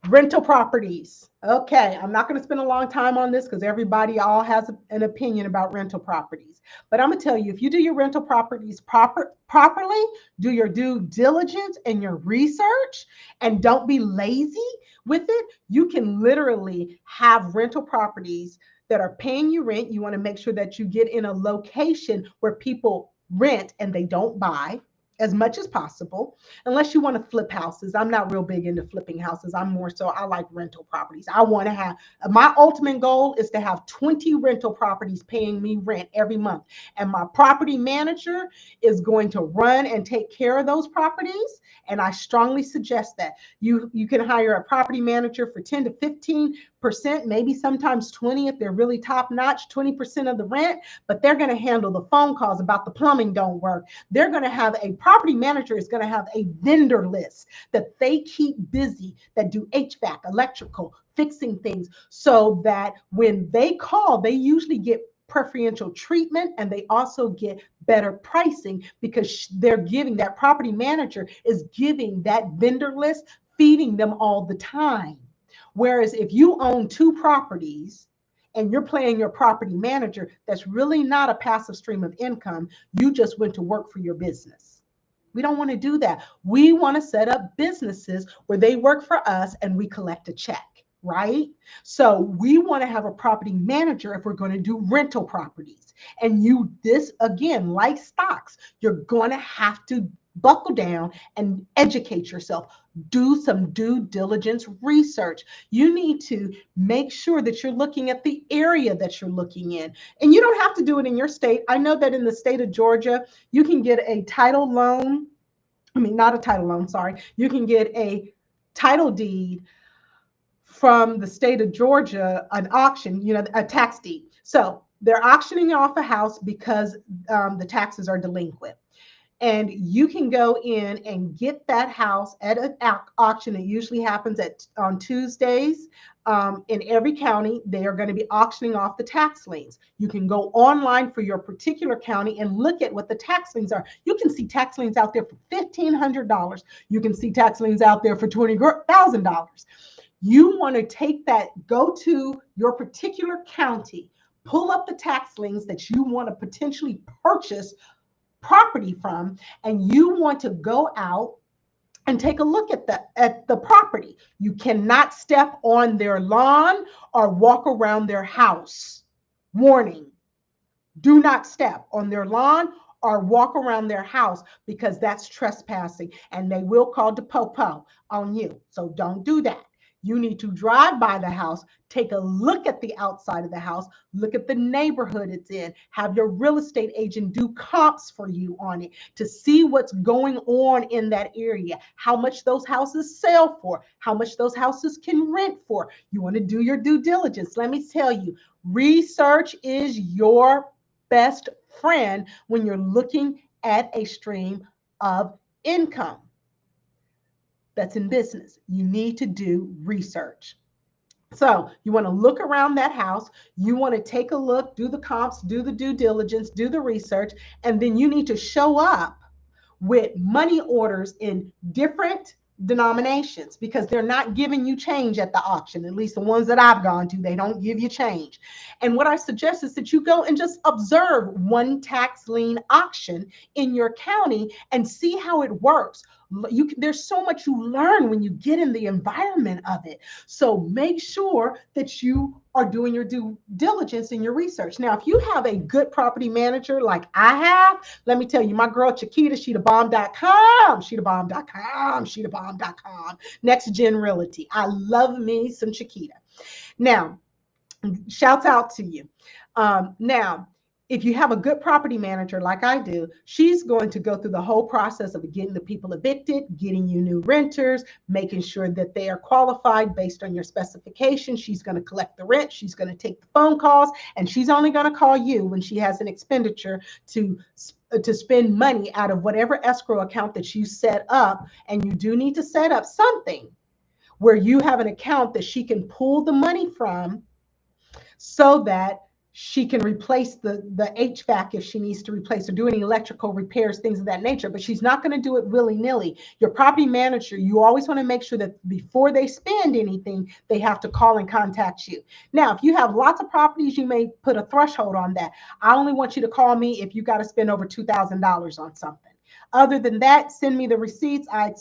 Rental properties. Okay, I'm not going to spend a long time on this because everybody all has an opinion about rental properties. But I'm going to tell you, if you do your rental properties properly, do your due diligence and your research, and don't be lazy with it, you can literally have rental properties that are paying you rent. You want to make sure that you get in a location where people rent and they don't buy as much as possible, unless you want to flip houses. I'm not real big into flipping houses. I'm more so, I like rental properties. I want to have, my ultimate goal is to have 20 rental properties paying me rent every month. And my property manager is going to run and take care of those properties. And I strongly suggest that you can hire a property manager for 10 to 15%, maybe sometimes 20 if they're really top notch, 20% of the rent, but they're going to handle the phone calls about the plumbing don't work. They're going to have a property manager is going to have a vendor list that they keep busy that do HVAC, electrical, fixing things, so that when they call, they usually get preferential treatment and they also get better pricing because they're giving, that property manager is giving that vendor list, feeding them all the time. Whereas if you own 2 properties and you're paying your property manager, that's really not a passive stream of income. You just went to work for your business. We don't want to do that. We want to set up businesses where they work for us and we collect a check, right? So we want to have a property manager if we're going to do rental properties. And this again, like stocks, you're going to have to buckle down and educate yourself. Do some due diligence research. You need to make sure that you're looking at the area that you're looking in. And you don't have to do it in your state. I know that in the state of Georgia, you can get a title loan. I mean, not a title loan, sorry. You can get a title deed from the state of Georgia, an auction, a tax deed. So they're auctioning off a house because the taxes are delinquent. And you can go in and get that house at an auction. It usually happens on Tuesdays. In every county, they are going to be auctioning off the tax liens. You can go online for your particular county and look at what the tax liens are. You can see tax liens out there for $1,500. You can see tax liens out there for $20,000. You want to take that, go to your particular county, pull up the tax liens that you want to potentially purchase property from, and you want to go out and take a look at the property. You cannot step on their lawn or walk around their house. Warning, do not step on their lawn or walk around their house, because that's trespassing and they will call the po-po on you. So don't do that. You need to drive by the house, take a look at the outside of the house, look at the neighborhood it's in, have your real estate agent do comps for you on it to see what's going on in that area, how much those houses sell for, how much those houses can rent for. You want to do your due diligence. Let me tell you, research is your best friend when you're looking at a stream of income that's in business. You need to do research. So you want to look around that house. You want to take a look, do the comps, do the due diligence, do the research, and then you need to show up with money orders in different denominations, because they're not giving you change at the auction. At least the ones that I've gone to, they don't give you change. And what I suggest is that you go and just observe one tax lien auction in your county and see how it works. There's so much you learn when you get in the environment of it. So make sure that you are doing your due diligence in your research. Now, if you have a good property manager like I have, let me tell you, my girl Chiquita, sheethebomb.com, sheethebomb.com, sheethebomb.com, Next Gen Realty. I love me some Chiquita. Now, shouts out to you. Now, if you have a good property manager like I do, she's going to go through the whole process of getting the people evicted, getting you new renters, making sure that they are qualified based on your specifications. She's going to collect the rent. She's going to take the phone calls, and she's only going to call you when she has an expenditure to spend money out of whatever escrow account that you set up. And you do need to set up something where you have an account that she can pull the money from, so that she can replace the HVAC if she needs to replace, or do any electrical repairs, things of that nature. But she's not going to do it willy-nilly. Your property manager, you always want to make sure that before they spend anything, they have to call and contact you. Now, if you have lots of properties, you may put a threshold on that. I only want you to call me if you got to spend over $2,000 on something. Other than that, send me the receipts. I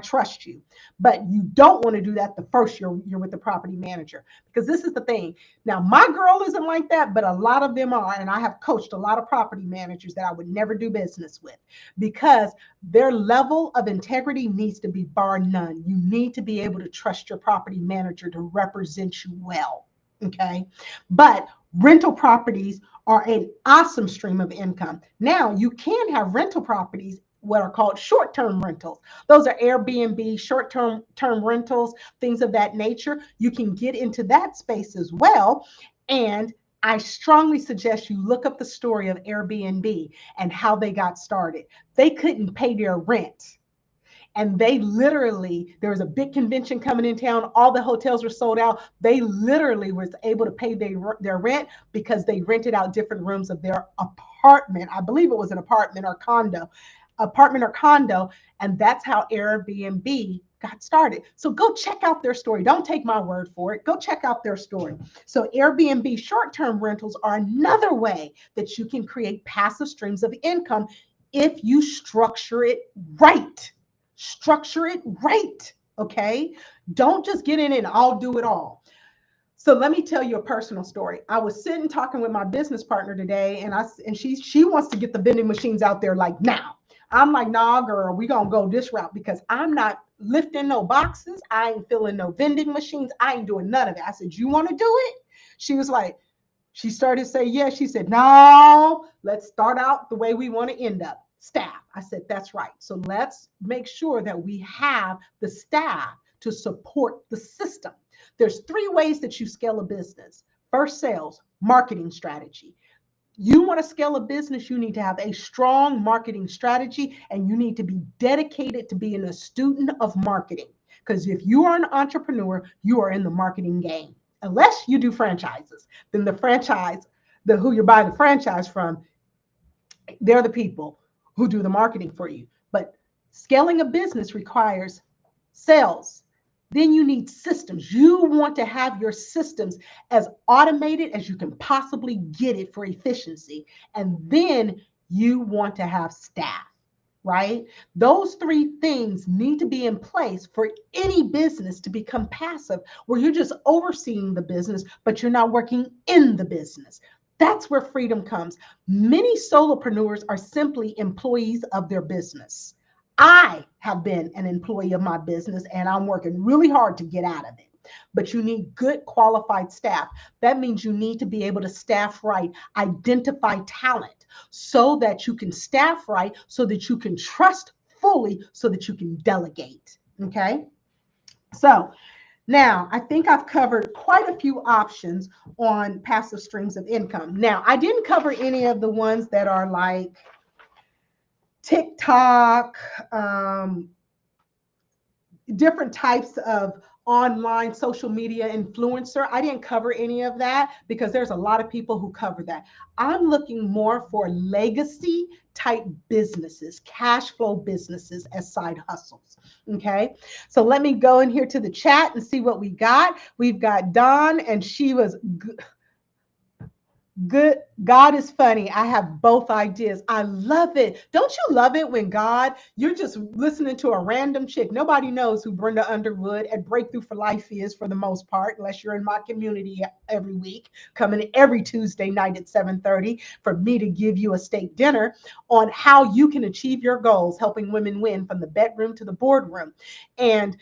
trust you. But you don't want to do that the first you're with the property manager, because this is the thing. Now, my girl isn't like that, but a lot of them are. And I have coached a lot of property managers that I would never do business with, because their level of integrity needs to be bar none. You need to be able to trust your property manager to represent you well. Okay. But rental properties are an awesome stream of income. Now, you can have rental properties, what are called short-term rentals. Those are Airbnb, short-term rentals, things of that nature. You can get into that space as well. And I strongly suggest you look up the story of Airbnb and how they got started. They couldn't pay their rent. And they literally, there was a big convention coming in town. All the hotels were sold out. They literally was able to pay their rent because they rented out different rooms of their apartment. I believe it was an apartment or condo. And that's how Airbnb got started. So go check out their story. Don't take my word for it. Go check out their story. So Airbnb short-term rentals are another way that you can create passive streams of income if you structure it right. Structure it right, okay? Don't just get in and I'll do it all. So let me tell you a personal story. I was sitting talking with my business partner today, and she wants to get the vending machines out there like now. I'm like, nah, girl, we gonna go this route, because I'm not lifting no boxes. I ain't filling no vending machines. I ain't doing none of that. I said, you want to do it? She was like, she started to say yes. She said, no, let's start out the way we want to end up. Staff. I said, that's right. So let's make sure that we have the staff to support the system. There's 3 ways that you scale a business. First, sales, marketing strategy. You want to scale a business, you need to have a strong marketing strategy, and you need to be dedicated to being a student of marketing. Because if you are an entrepreneur, you are in the marketing game. Unless you do franchises, then the franchise, the who you're buying the franchise from, they're the people who do the marketing for you. But scaling a business requires sales. Then you need systems. You want to have your systems as automated as you can possibly get it for efficiency. And then you want to have staff, right? Those three things need to be in place for any business to become passive, where you're just overseeing the business, but you're not working in the business. That's where freedom comes. Many solopreneurs are simply employees of their business. I have been an employee of my business and I'm working really hard to get out of it. But you need good qualified staff. That means you need to be able to staff right, identify talent so that you can staff right, so that you can trust fully, so that you can delegate. Okay. So now I think I've covered quite a few options on passive streams of income. Now, I didn't cover any of the ones that are like TikTok, different types of online social media influencer. I didn't cover any of that because there's a lot of people who cover that. I'm looking more for legacy type businesses, cash flow businesses as side hustles. Okay. So let me go in here to the chat and see what we got. We've got Dawn, and she was good. God is funny. I have both ideas. I love it. Don't you love it when God, you're just listening to a random chick. Nobody knows who Brenda Underwood at Breakthrough for Life is, for the most part, unless you're in my community every week, coming every Tuesday night at 7:30 for me to give you a steak dinner on how you can achieve your goals, helping women win from the bedroom to the boardroom. And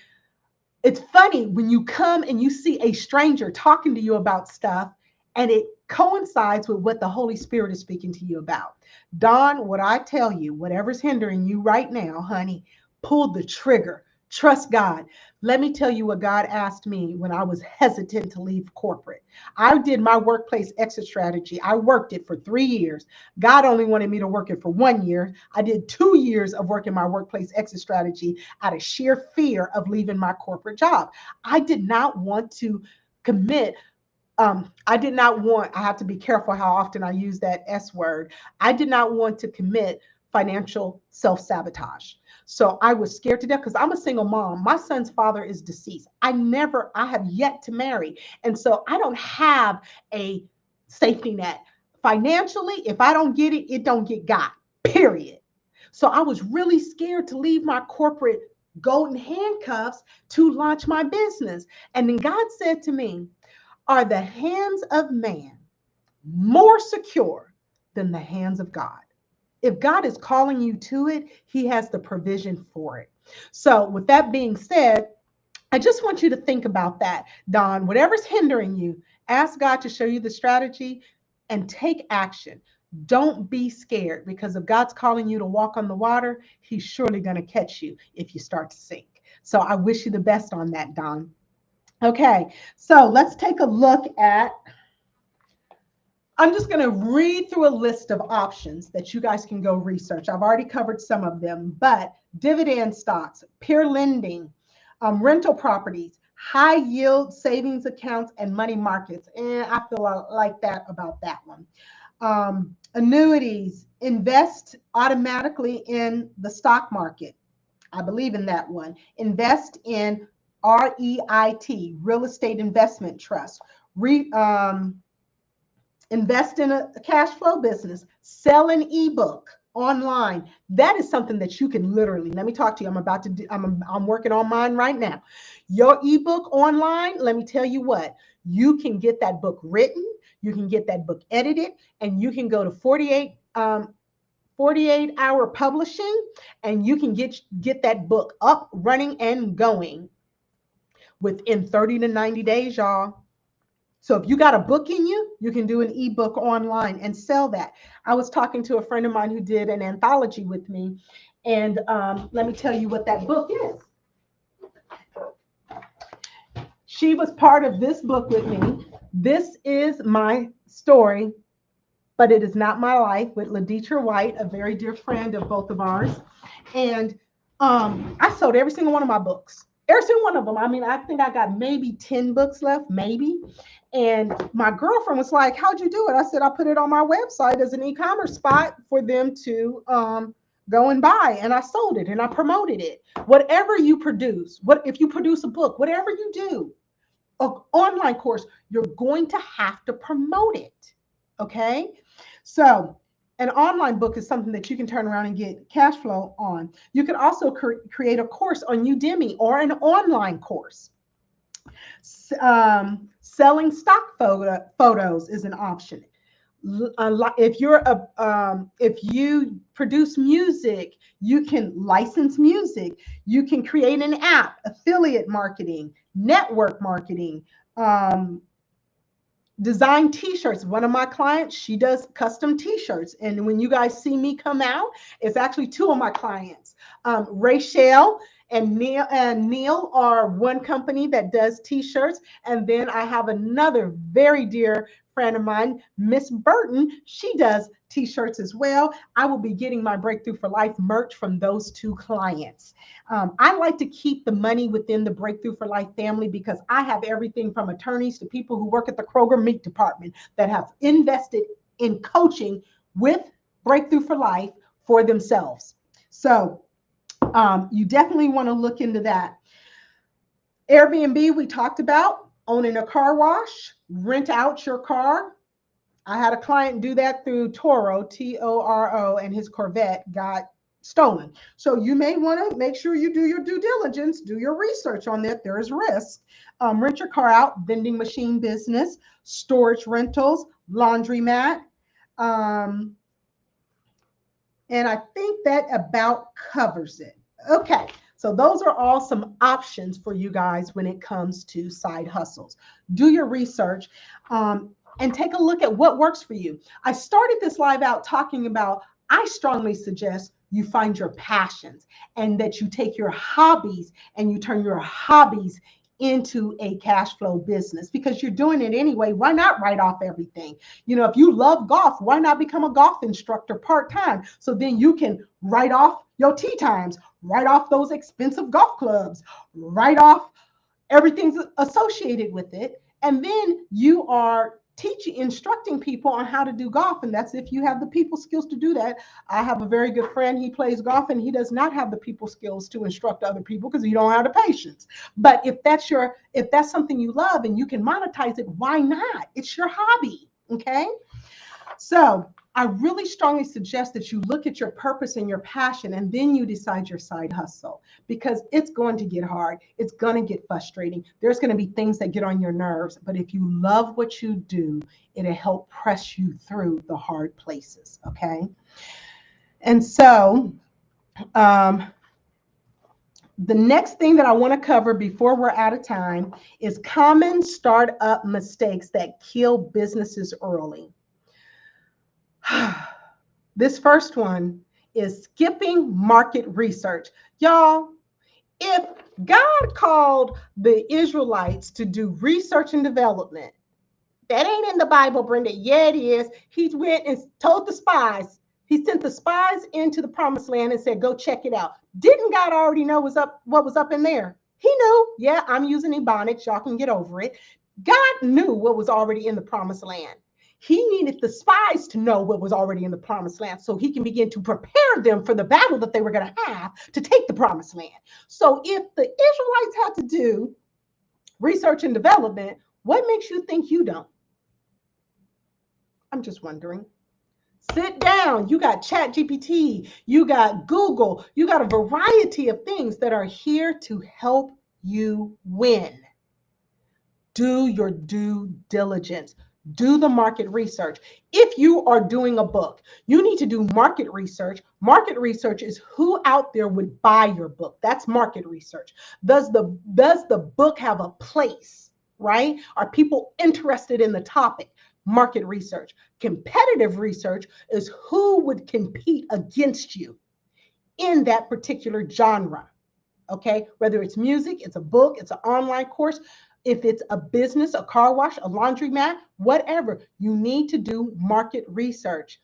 it's funny when you come and you see a stranger talking to you about stuff and it coincides with what the Holy Spirit is speaking to you about. Dawn, what I tell you, whatever's hindering you right now, honey, pull the trigger. Trust God. Let me tell you what God asked me when I was hesitant to leave corporate. I did my workplace exit strategy. I worked it for 3 years. God only wanted me to work it for 1 year. I did 2 years of working my workplace exit strategy out of sheer fear of leaving my corporate job. I did not want to commit. I did not want, I have to be careful how often I use that S word. I did not want to commit financial self-sabotage. So I was scared to death because I'm a single mom. My son's father is deceased. I have yet to marry. And so I don't have a safety net. Financially, if I don't get it, it don't get got, period. So I was really scared to leave my corporate golden handcuffs to launch my business. And then God said to me, are the hands of man more secure than the hands of God? If God is calling you to it, he has the provision for it. So with that being said, I just want you to think about that, Don. Whatever's hindering you, ask God to show you the strategy and take action. Don't be scared, because if God's calling you to walk on the water, he's surely going to catch you if you start to sink. So I wish you the best on that, Don. Okay, so let's take a look at, I'm just going to read through a list of options that you guys can go research. I've already covered some of them, but dividend stocks, peer lending, rental properties, high yield savings accounts, and money markets. And I feel like that about that one. Annuities, invest automatically in the stock market. I believe in that one. Invest in REIT, real estate investment trust. Invest in a cash flow business. Sell an ebook online. That is something that you can literally, let me talk to you. I'm working on mine right now. Your ebook online, let me tell you what, you can get that book written, you can get that book edited, and you can go to 48-hour publishing, and you can get that book up, running, and going within 30 to 90 days, y'all. So if you got a book in you, you can do an ebook online and sell that. I was talking to a friend of mine who did an anthology with me, and let me tell you what that book is. She was part of this book with me. This is my story But It Is Not My Life with Laditra White, a very dear friend of both of ours. And I sold every single one of my books. Every single one of them. I mean, I think I got maybe 10 books left, maybe. And my girlfriend was like, "How'd you do it?" I said, "I put it on my website as an e-commerce spot for them to go and buy. And I sold it and I promoted it. Whatever you produce, if you produce a book, whatever you do, an online course, you're going to have to promote it. Okay? So an online book is something that you can turn around and get cash flow on. You can also create a course on Udemy or an online course. Selling stock photos is an option. If you produce music, you can license music. You can create an app, affiliate marketing, network marketing, design t-shirts. One of my clients, she does custom t-shirts. And when you guys see me come out, it's actually two of my clients. Rachel and Neil are one company that does t-shirts. And then I have another very dear friend of mine, Miss Burton. She does t-shirts as well. I will be getting my Breakthrough for Life merch from those two clients. I like to keep the money within the Breakthrough for Life family because I have everything from attorneys to people who work at the Kroger meat department that have invested in coaching with Breakthrough for Life for themselves. So you definitely want to look into that. Airbnb, we talked about owning a car wash, rent out your car. I had a client do that through Toro, Toro, and his Corvette got stolen. So you may want to make sure you do your due diligence, do your research on that. There is risk. Rent your car out, vending machine business, storage rentals, laundromat. And I think that about covers it. Okay. So those are all some options for you guys when it comes to side hustles. Do your research and take a look at what works for you. I started this live out talking about, I strongly suggest you find your passions and that you take your hobbies and you turn your hobbies into a cash flow business because you're doing it anyway. Why not write off everything? You know, if you love golf, why not become a golf instructor part-time? So then you can write off your tee times, write off those expensive golf clubs, write off everything associated with it. And then you are instructing people on how to do golf. And that's if you have the people skills to do that. I have a very good friend. He plays golf and he does not have the people skills to instruct other people because he don't have the patience. But if that's something you love and you can monetize it, why not? It's your hobby. Okay. So I really strongly suggest that you look at your purpose and your passion and then you decide your side hustle because it's going to get hard. It's going to get frustrating. There's going to be things that get on your nerves. But if you love what you do, it'll help press you through the hard places. Okay. And so the next thing that I want to cover before we're out of time is common startup mistakes that kill businesses early. This first one is skipping market research. Y'all, if God called the Israelites to do research and development, that ain't in the Bible, Brenda. Yeah, it is. He went and told the spies. He sent the spies into the promised land and said, go check it out. Didn't God already know what was up in there? He knew. Yeah, I'm using Ebonics. Y'all can get over it. God knew what was already in the promised land. He needed the spies to know what was already in the promised land so he can begin to prepare them for the battle that they were going to have to take the promised land. So if the Israelites had to do research and development, what makes you think you don't? I'm just wondering. Sit down. You got ChatGPT, you got Google, you got a variety of things that are here to help you win. Do your due diligence. Do the market research. If you are doing a book, you need to do market research. Market research is who out there would buy your book. That's market research. Does the book have a place, right? Are people interested in the topic? Market research. Competitive research is who would compete against you in that particular genre. Okay, whether it's music, it's a book, it's an online course. If it's a business, a car wash, a laundromat, whatever, you need to do market research.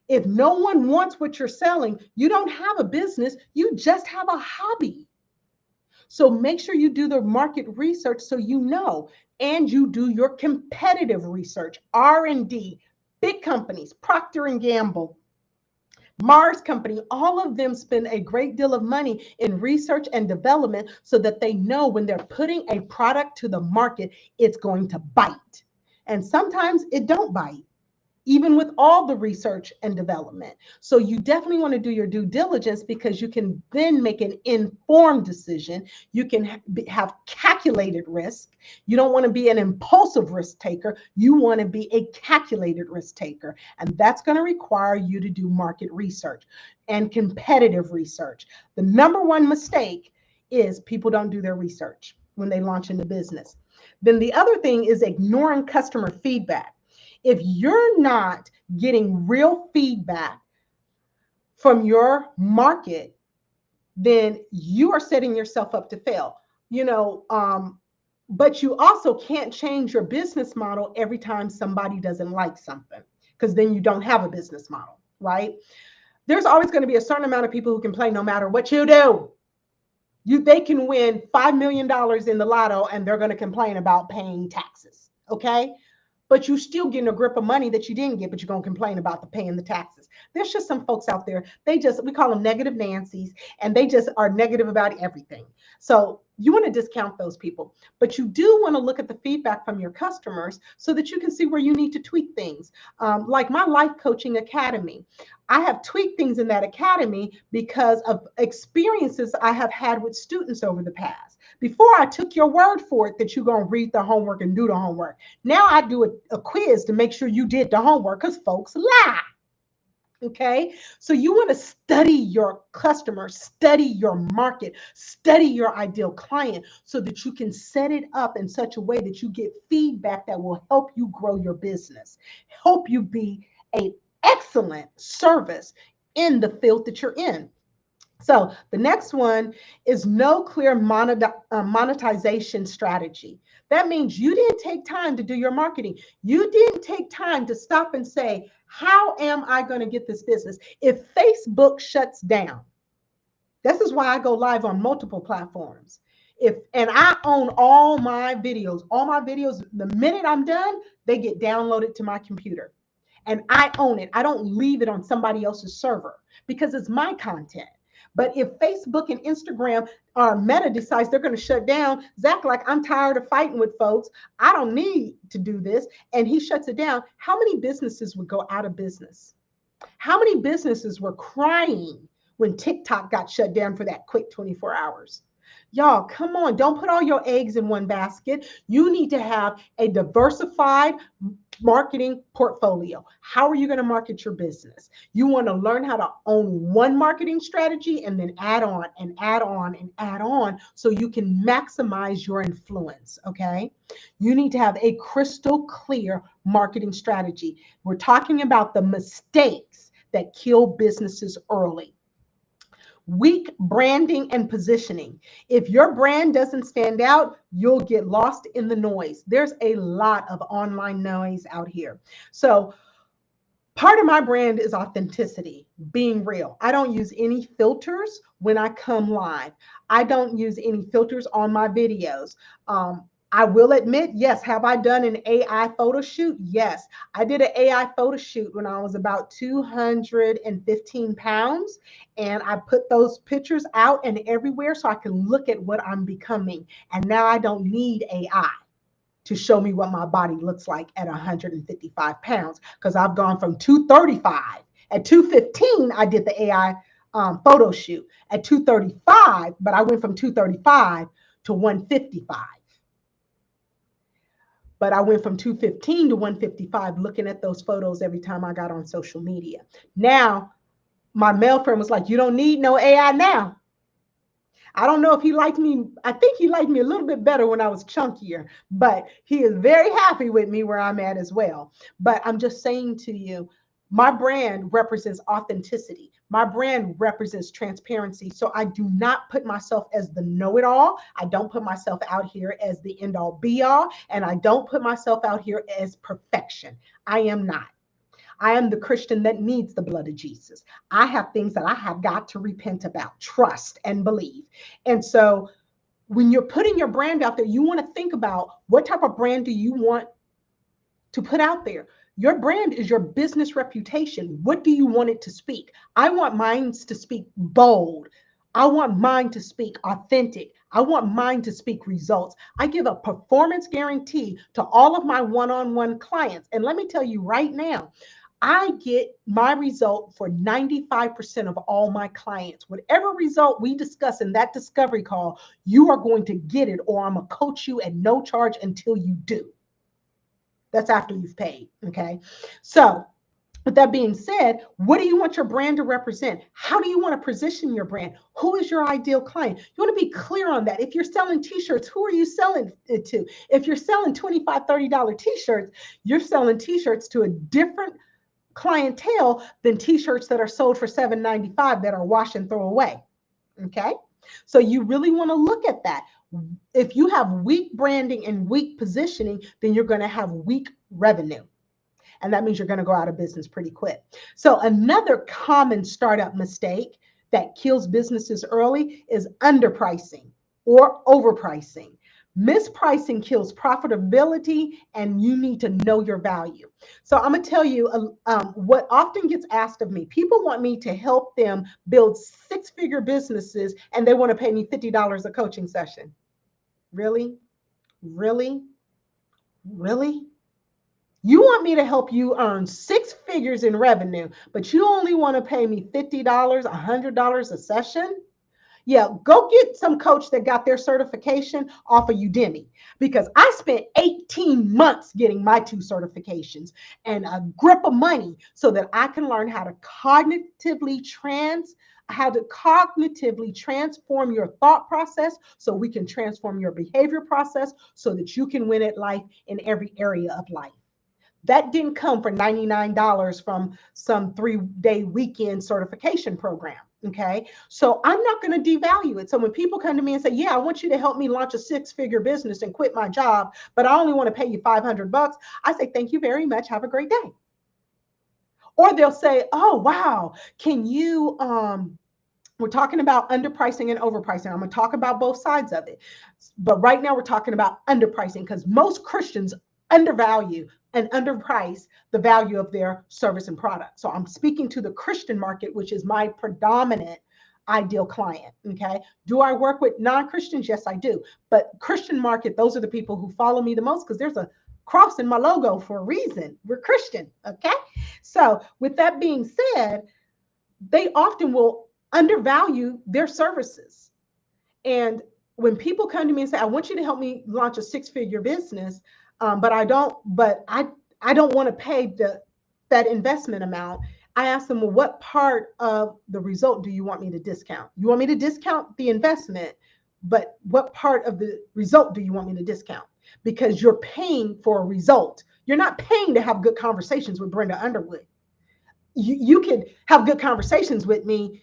If no one wants what you're selling, you don't have a business, you just have a hobby. So make sure you do the market research so you know, and you do your competitive research, R&D, big companies, Procter and Gamble, Mars Company, all of them spend a great deal of money in research and development so that they know when they're putting a product to the market, it's going to bite. And sometimes it don't bite, even with all the research and development. So you definitely want to do your due diligence, because you can then make an informed decision. You can have calculated risk. You don't want to be an impulsive risk taker. You want to be a calculated risk taker. And that's going to require you to do market research and competitive research. The number one mistake is people don't do their research when they launch into business. Then the other thing is ignoring customer feedback. If you're not getting real feedback from your market, then you are setting yourself up to fail. But you also can't change your business model every time somebody doesn't like something, because then you don't have a business model, right? There's always going to be a certain amount of people who complain no matter what you do. They can win $5 million in the lotto and they're going to complain about paying taxes, okay? But you still getting a grip of money that you didn't get, but you're going to complain about the paying the taxes. There's just some folks out there, we call them negative Nancy's, and they just are negative about everything. So you want to discount those people, but you do want to look at the feedback from your customers so that you can see where you need to tweak things. Like my Life Coaching Academy, I have tweaked things in that academy because of experiences I have had with students over the past. Before, I took your word for it that you're going to read the homework and do the homework. Now I do a quiz to make sure you did the homework, because folks lie. Okay, so you want to study your customer, study your market, study your ideal client so that you can set it up in such a way that you get feedback that will help you grow your business, help you be an excellent service in the field that you're in. So the next one is no clear monetization strategy. That means you didn't take time to do your marketing. You didn't take time to stop and say, how am I going to get this business? If Facebook shuts down, this is why I go live on multiple platforms. And I own all my videos. All my videos, the minute I'm done, they get downloaded to my computer. And I own it. I don't leave it on somebody else's server because it's my content. But if Facebook and Instagram or Meta decides they're going to shut down, Zach, like, I'm tired of fighting with folks, I don't need to do this, and he shuts it down, how many businesses would go out of business? How many businesses were crying when TikTok got shut down for that quick 24 hours? Y'all, come on, don't put all your eggs in one basket. You need to have a diversified marketing portfolio. How are you going to market your business? You want to learn how to own one marketing strategy and then add on and add on and add on so you can maximize your influence, okay? You need to have a crystal clear marketing strategy. We're talking about the mistakes that kill businesses early. Weak branding and positioning. If your brand doesn't stand out, you'll get lost in the noise. There's a lot of online noise out here. So part of my brand is authenticity, being real. I don't use any filters when I come live. I don't use any filters on my videos. I will admit, yes, have I done an AI photo shoot? Yes, I did an AI photo shoot when I was about 215 pounds, and I put those pictures out and everywhere so I can look at what I'm becoming. And now I don't need AI to show me what my body looks like at 155 pounds, because I've gone from 235. At 215, I did the AI photo shoot. At 235, but I went from 235 to 155. But I went from 215 to 155 looking at those photos every time I got on social media. Now, my male friend was like, you don't need no AI now. I don't know if he liked me. I think he liked me a little bit better when I was chunkier, but he is very happy with me where I'm at as well. But I'm just saying to you, my brand represents authenticity. My brand represents transparency. So I do not put myself as the know-it-all. I don't put myself out here as the end-all be-all. And I don't put myself out here as perfection. I am not. I am the Christian that needs the blood of Jesus. I have things that I have got to repent about, trust, and believe. And so when you're putting your brand out there, you want to think about what type of brand do you want to put out there. Your brand is your business reputation. What do you want it to speak? I want mine to speak bold. I want mine to speak authentic. I want mine to speak results. I give a performance guarantee to all of my one-on-one clients. And let me tell you right now, I get my result for 95% of all my clients. Whatever result we discuss in that discovery call, you are going to get it, or I'm going to coach you at no charge until you do. That's after you've paid. Okay. So with that being said, what do you want your brand to represent? How do you want to position your brand? Who is your ideal client? You want to be clear on that. If you're selling t-shirts, who are you selling it to? If you're selling $25, $30 t-shirts, you're selling t-shirts to a different clientele than t-shirts that are sold for $7.95 that are wash and throw away. Okay. So you really want to look at that. If you have weak branding and weak positioning, then you're going to have weak revenue. And that means you're going to go out of business pretty quick. So another common startup mistake that kills businesses early is underpricing or overpricing. Mispricing kills profitability, and you need to know your value. So I'm going to tell you what often gets asked of me. People want me to help them build six-figure businesses, and they want to pay me $50 a coaching session. Really? Really? Really? You want me to help you earn six figures in revenue, but you only want to pay me $50, $100 a session? Yeah, go get some coach that got their certification off of Udemy, because I spent 18 months getting my 2 certifications and a grip of money so that I can learn how to cognitively transform your thought process, so we can transform your behavior process so that you can win at life in every area of life. That didn't come for $99 from some 3-day weekend certification program. Okay. So I'm not going to devalue it. So when people come to me and say, yeah, I want you to help me launch a 6-figure business and quit my job, but I only want to pay you $500, I say, thank you very much. Have a great day. Or they'll say, oh, wow, can you, we're talking about underpricing and overpricing. I'm going to talk about both sides of it. But right now we're talking about underpricing, because most Christians undervalue and underprice the value of their service and product. So I'm speaking to the Christian market, which is my predominant ideal client. Okay. Do I work with non-Christians? Yes, I do. But Christian market, those are the people who follow me the most, because there's a cross in my logo for a reason. We're Christian. Okay. So with that being said, they often will undervalue their services. And when people come to me and say, I want you to help me launch a 6-figure business, but I don't want to pay that investment amount, I ask them, well, what part of the result do you want me to discount? You want me to discount the investment, but what part of the result do you want me to discount? Because you're paying for a result. You're not paying to have good conversations with Brenda Underwood. You could have good conversations with me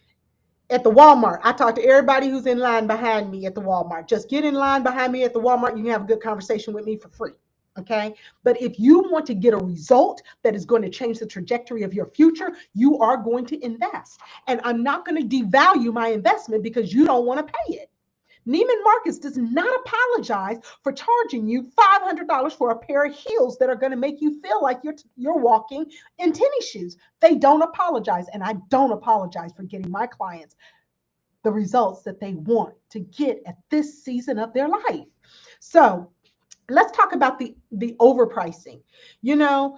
at the Walmart. I talk to everybody who's in line behind me at the Walmart. Just get in line behind me at the Walmart. You can have a good conversation with me for free. Okay. But if you want to get a result that is going to change the trajectory of your future, you are going to invest. And I'm not going to devalue my investment because you don't want to pay it. Neiman Marcus does not apologize for charging you $500 for a pair of heels that are going to make you feel like you're walking in tennis shoes. They don't apologize, and I don't apologize for getting my clients the results that they want to get at this season of their life. So let's talk about the overpricing. You know,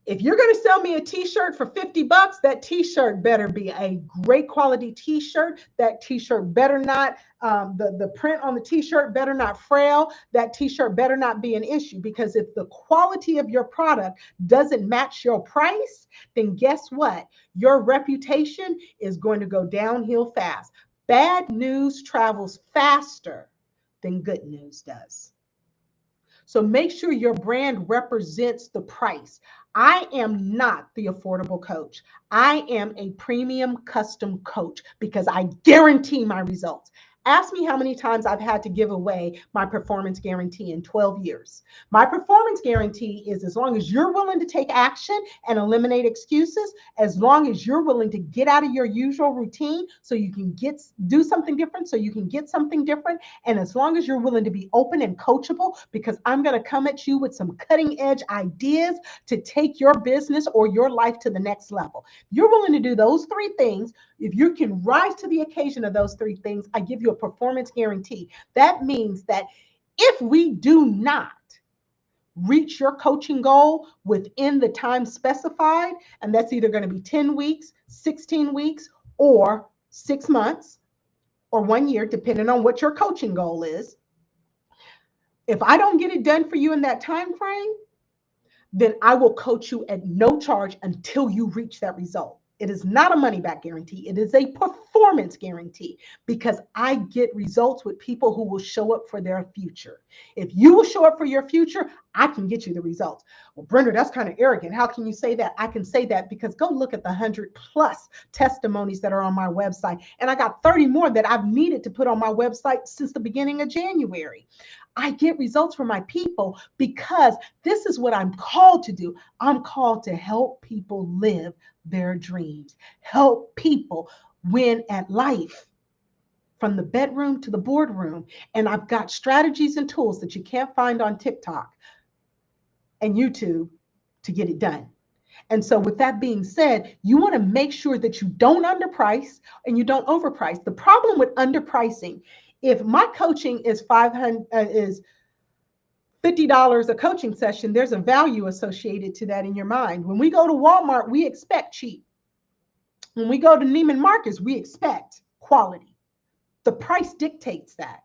if you're going to sell me a t-shirt for $50, that t-shirt better be a great quality t-shirt. That t-shirt better not, the print on the t-shirt better not frail. That t-shirt better not be an issue, because if the quality of your product doesn't match your price, then guess what? Your reputation is going to go downhill fast. Bad news travels faster than good news does. So make sure your brand represents the price. I am not the affordable coach. I am a premium custom coach because I guarantee my results. Ask me how many times I've had to give away my performance guarantee in 12 years. My performance guarantee is as long as you're willing to take action and eliminate excuses, as long as you're willing to get out of your usual routine so you can do something different, so you can get something different, and as long as you're willing to be open and coachable, because I'm going to come at you with some cutting edge ideas to take your business or your life to the next level. If you're willing to do those three things, if you can rise to the occasion of those three things, I give you a performance guarantee. That means that if we do not reach your coaching goal within the time specified, and that's either going to be 10 weeks, 16 weeks, or 6 months, or 1 year, depending on what your coaching goal is. If I don't get it done for you in that time frame, then I will coach you at no charge until you reach that result. It is not a money back guarantee. It is a performance guarantee because I get results with people who will show up for their future. If you will show up for your future, I can get you the results. Well, Brenda, that's kind of arrogant. How can you say that? I can say that because go look at the 100+ testimonies that are on my website. And I got 30 more that I've needed to put on my website since the beginning of January. I get results from my people because this is what I'm called to do. I'm called to help people live their dreams, help people win at life from the bedroom to the boardroom. And I've got strategies and tools that you can't find on TikTok and YouTube to get it done. And so with that being said, you want to make sure that you don't underprice and you don't overprice. The problem with underpricing, if my coaching is $50 a coaching session, there's a value associated to that in your mind. When we go to Walmart, we expect cheap. When we go to Neiman Marcus, we expect quality. The price dictates that.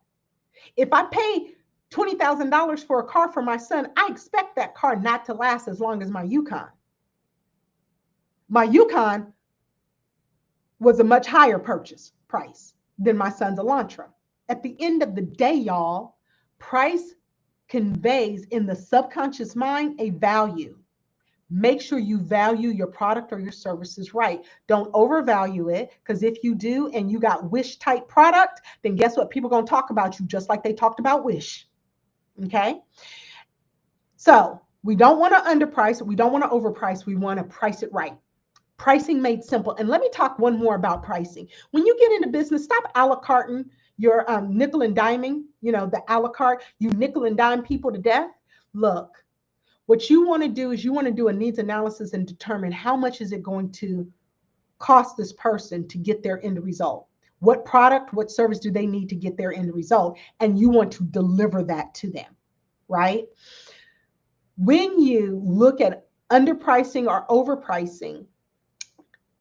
If I pay $20,000 for a car for my son, I expect that car not to last as long as my Yukon. My Yukon was a much higher purchase price than my son's Elantra. At the end of the day, y'all, price conveys in the subconscious mind a value. Make sure you value your product or your services right. Don't overvalue it, because if you do and you got Wish type product, then guess what? People are going to talk about you just like they talked about Wish. Okay? So we don't want to underprice. We don't want to overprice. We want to price it right. Pricing made simple. And let me talk one more about pricing. When you get into business, stop a la carting your nickel and diming, the a la carte, you nickel and dime people to death. Look, what you want to do is you want to do a needs analysis and determine how much is it going to cost this person to get their end result. What product, what service do they need to get their end result? And you want to deliver that to them, right? When you look at underpricing or overpricing,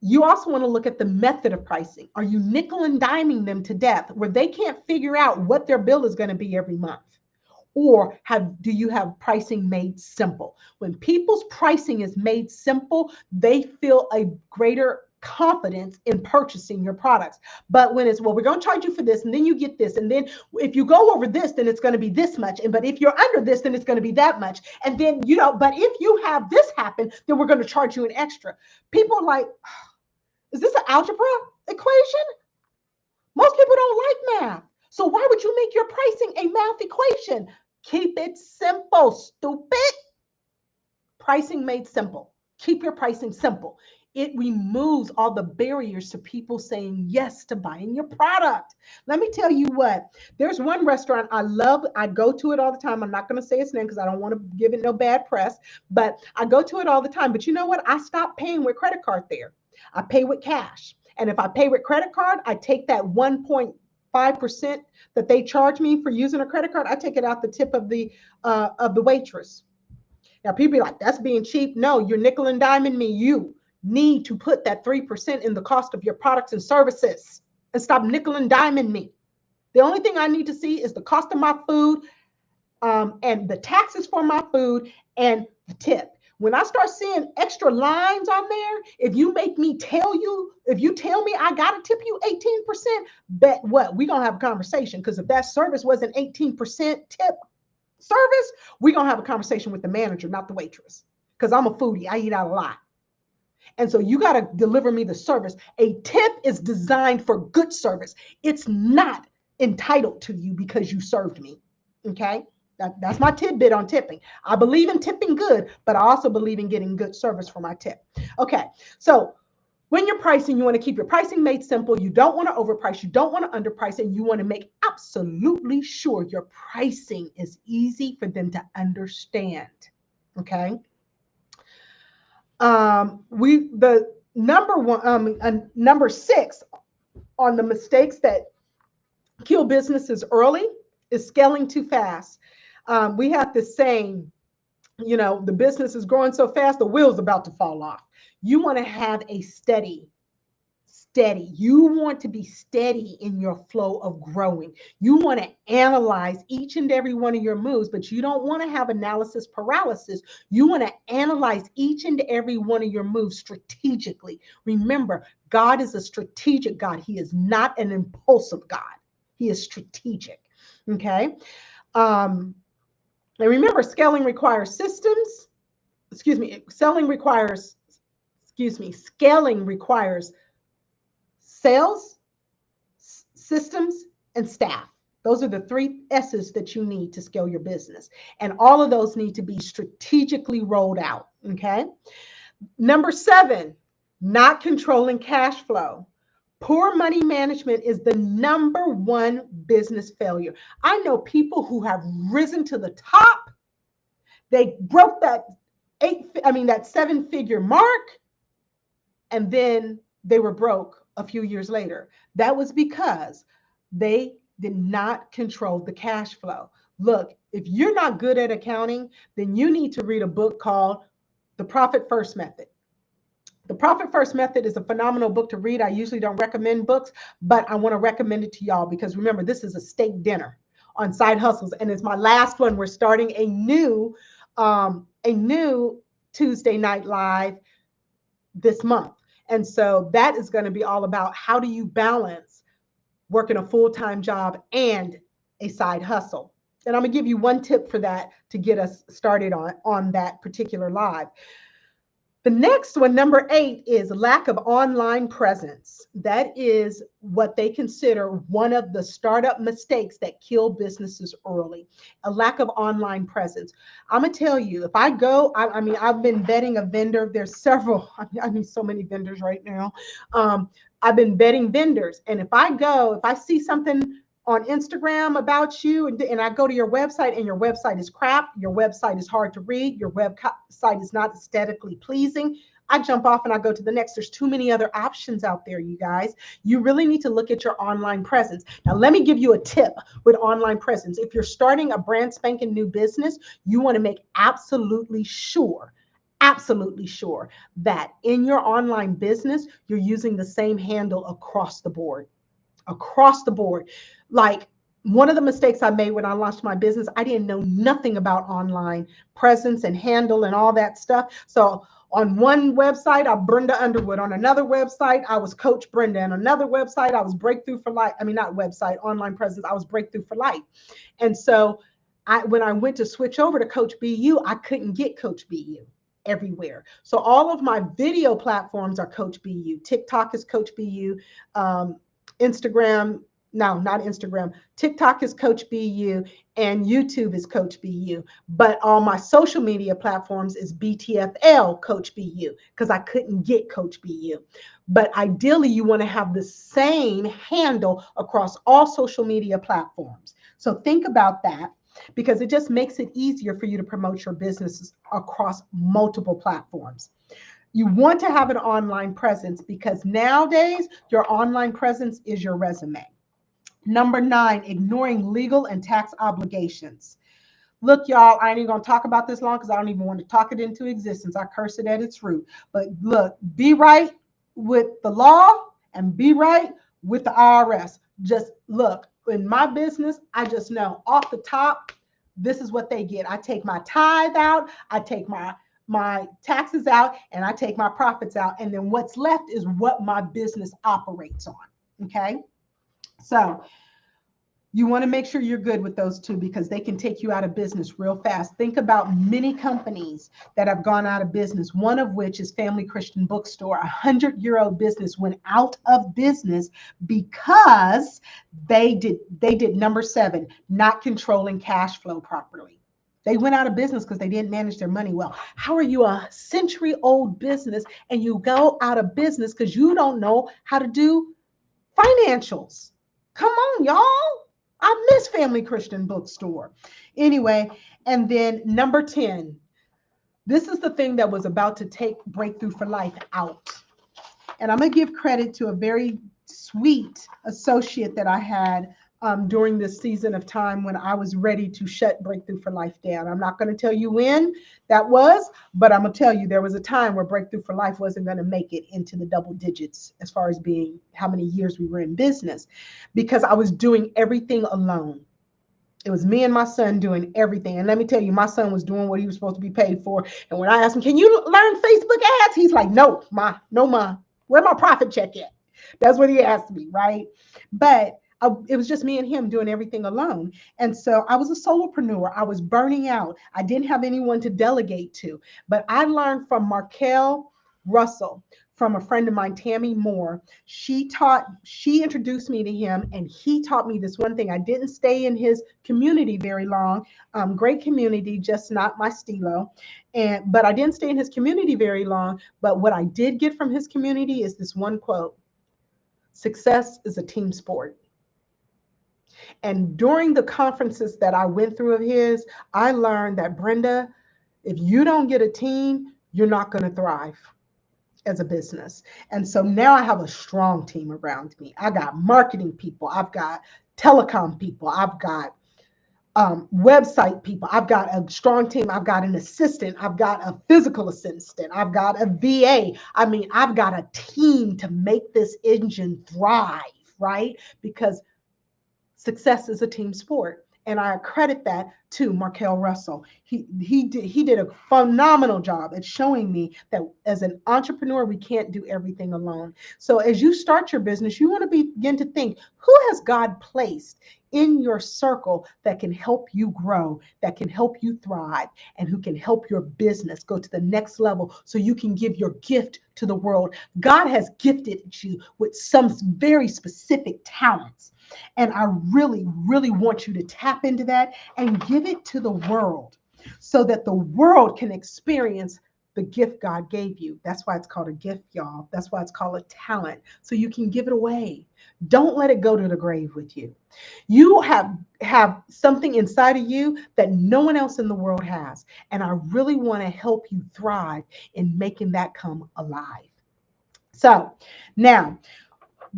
you also want to look at the method of pricing. Are you nickel and diming them to death where they can't figure out what their bill is going to be every month? Or do you have pricing made simple? When people's pricing is made simple, they feel a greater confidence in purchasing your products. But when it's, well, we're going to charge you for this, and then you get this, and then if you go over this, then it's going to be this much, but if you're under this, then it's going to be that much, and then but if you have this happen, then we're going to charge you an extra. People are like, is this an algebra equation? Most people don't like math. So why would you make your pricing a math equation? Keep it simple, stupid. Pricing made simple. Keep your pricing simple. It removes all the barriers to people saying yes to buying your product. Let me tell you what, there's one restaurant I love. I go to it all the time. I'm not going to say its name because I don't want to give it no bad press, but I go to it all the time. But you know what? I stopped paying with credit card there. I pay with cash. And if I pay with credit card, I take that 1.5% that they charge me for using a credit card. I take it out the tip of the waitress. Now people be like, that's being cheap. No, you're nickel and diming me. You need to put that 3% in the cost of your products and services and stop nickel and diming me. The only thing I need to see is the cost of my food and the taxes for my food and the tip. When I start seeing extra lines on there, if you tell me I got to tip you 18%, bet what? We're going to have a conversation, because if that service wasn't 18% tip, service, we're going to have a conversation with the manager, not the waitress, because I'm a foodie. I eat out a lot. And so you got to deliver me the service. A tip is designed for good service. It's not entitled to you because you served me. Okay? That's my tidbit on tipping. I believe in tipping good, but I also believe in getting good service for my tip. Okay. So when you're pricing, you want to keep your pricing made simple. You don't want to overprice. You don't want to underprice, and you want to make absolutely sure your pricing is easy for them to understand. Okay. The number 6 on the mistakes that kill businesses early is scaling too fast. We have this saying, the business is growing so fast, the wheel's about to fall off. You want to have a steady. You want to be steady in your flow of growing. You want to analyze each and every one of your moves, but you don't want to have analysis paralysis. You want to analyze each and every one of your moves strategically. Remember, God is a strategic God. He is not an impulsive God. He is strategic. Okay. And remember, scaling requires scaling requires sales, systems, and staff. Those are the 3 S's that you need to scale your business. And all of those need to be strategically rolled out. Okay. Number 7, not controlling cash flow. Poor money management is the number 1 business failure. I know people who have risen to the top. They broke that 7-figure mark, and then they were broke a few years later. That was because they did not control the cash flow. Look, if you're not good at accounting, then you need to read a book called The Profit First Method. The Profit First Method is a phenomenal book to read. I usually don't recommend books, but I want to recommend it to y'all because remember, this is a steak dinner on side hustles, and it's my last one. We're starting a new Tuesday night live this month. And so that is going to be all about how do you balance working a full-time job and a side hustle. And I'm going to give you one tip for that to get us started on that particular live. The next one, number 8, is lack of online presence. That is what they consider one of the startup mistakes that kill businesses early, a lack of online presence. I'm going to tell you, if I go, I've been vetting a vendor. There's several, so many vendors right now. I've been vetting vendors. And if I see something on Instagram about you and I go to your website and your website is crap, your website is hard to read, your website is not aesthetically pleasing, I jump off and I go to the next. There's too many other options out there, you guys. You really need to look at your online presence. Now, let me give you a tip with online presence. If you're starting a brand spanking new business, you want to make absolutely sure that in your online business, you're using the same handle across the board. Like one of the mistakes I made when I launched my business, I didn't know nothing about online presence and handle and all that stuff. So on one website, I'm Brenda Underwood. On another website, I was Coach Brenda. On another website, I was Breakthrough for Life. Online presence, I was Breakthrough for Life. And so when I went to switch over to Coach BU, I couldn't get Coach BU everywhere. So all of my video platforms are Coach BU. TikTok is Coach BU. TikTok is Coach BU and YouTube is Coach BU. But all my social media platforms is BTFL Coach BU because I couldn't get Coach BU. But ideally, you want to have the same handle across all social media platforms. So think about that because it just makes it easier for you to promote your businesses across multiple platforms. You want to have an online presence because nowadays your online presence is your resume. Number 9, ignoring legal and tax obligations. Look, y'all, I ain't even going to talk about this long because I don't even want to talk it into existence. I curse it at its root. But look, be right with the law and be right with the IRS. Just look, in my business, I just know off the top, this is what they get. I take my tithe out. I take my taxes out and I take my profits out. And then what's left is what my business operates on. Okay. So You want to make sure you're good with those two because they can take you out of business real fast. Think about many companies that have gone out of business, one of which is Family Christian Bookstore. 100-year-old business went out of business because they did number 7, not controlling cash flow properly. They went out of business because they didn't manage their money well. How are you a century-old business and you go out of business because you don't know how to do financials? Come on, y'all. I miss Family Christian Bookstore. Anyway, and then number 10, this is the thing that was about to take Breakthrough for Life out. And I'm going to give credit to a very sweet associate that I had during this season of time when I was ready to shut Breakthrough for Life down. I'm not going to tell you when that was, but I'm going to tell you there was a time where Breakthrough for Life wasn't going to make it into the double digits as far as being how many years we were in business, because I was doing everything alone. It was me and my son doing everything. And let me tell you, my son was doing what he was supposed to be paid for. And when I asked him, can you learn Facebook ads? He's like, no, ma, where my profit check at? That's what he asked me, right? But it was just me and him doing everything alone. And so I was a solopreneur. I was burning out. I didn't have anyone to delegate to. But I learned from Markel Russell, from a friend of mine, Tammy Moore. She introduced me to him, and he taught me this one thing. I didn't stay in his community very long. Great community, just not my stilo. But I didn't stay in his community very long. But what I did get from his community is this one quote: success is a team sport. And during the conferences that I went through of his, I learned that, Brenda, if you don't get a team, you're not going to thrive as a business. And so now I have a strong team around me. I got marketing people. I've got telecom people. I've got website people. I've got a strong team. I've got an assistant. I've got a physical assistant. I've got a VA. I mean, I've got a team to make this engine thrive, right? Because success is a team sport. And I credit that to Markel Russell. He did a phenomenal job at showing me that as an entrepreneur, we can't do everything alone. So as you start your business, you want to begin to think, who has God placed in your circle that can help you grow, that can help you thrive, and who can help your business go to the next level so you can give your gift to the world. God has gifted you with some very specific talents. And I really, really want you to tap into that and give it to the world so that the world can experience the gift God gave you. That's why it's called a gift, y'all. That's why it's called a talent. So you can give it away. Don't let it go to the grave with you. You have something inside of you that no one else in the world has. And I really want to help you thrive in making that come alive. So now,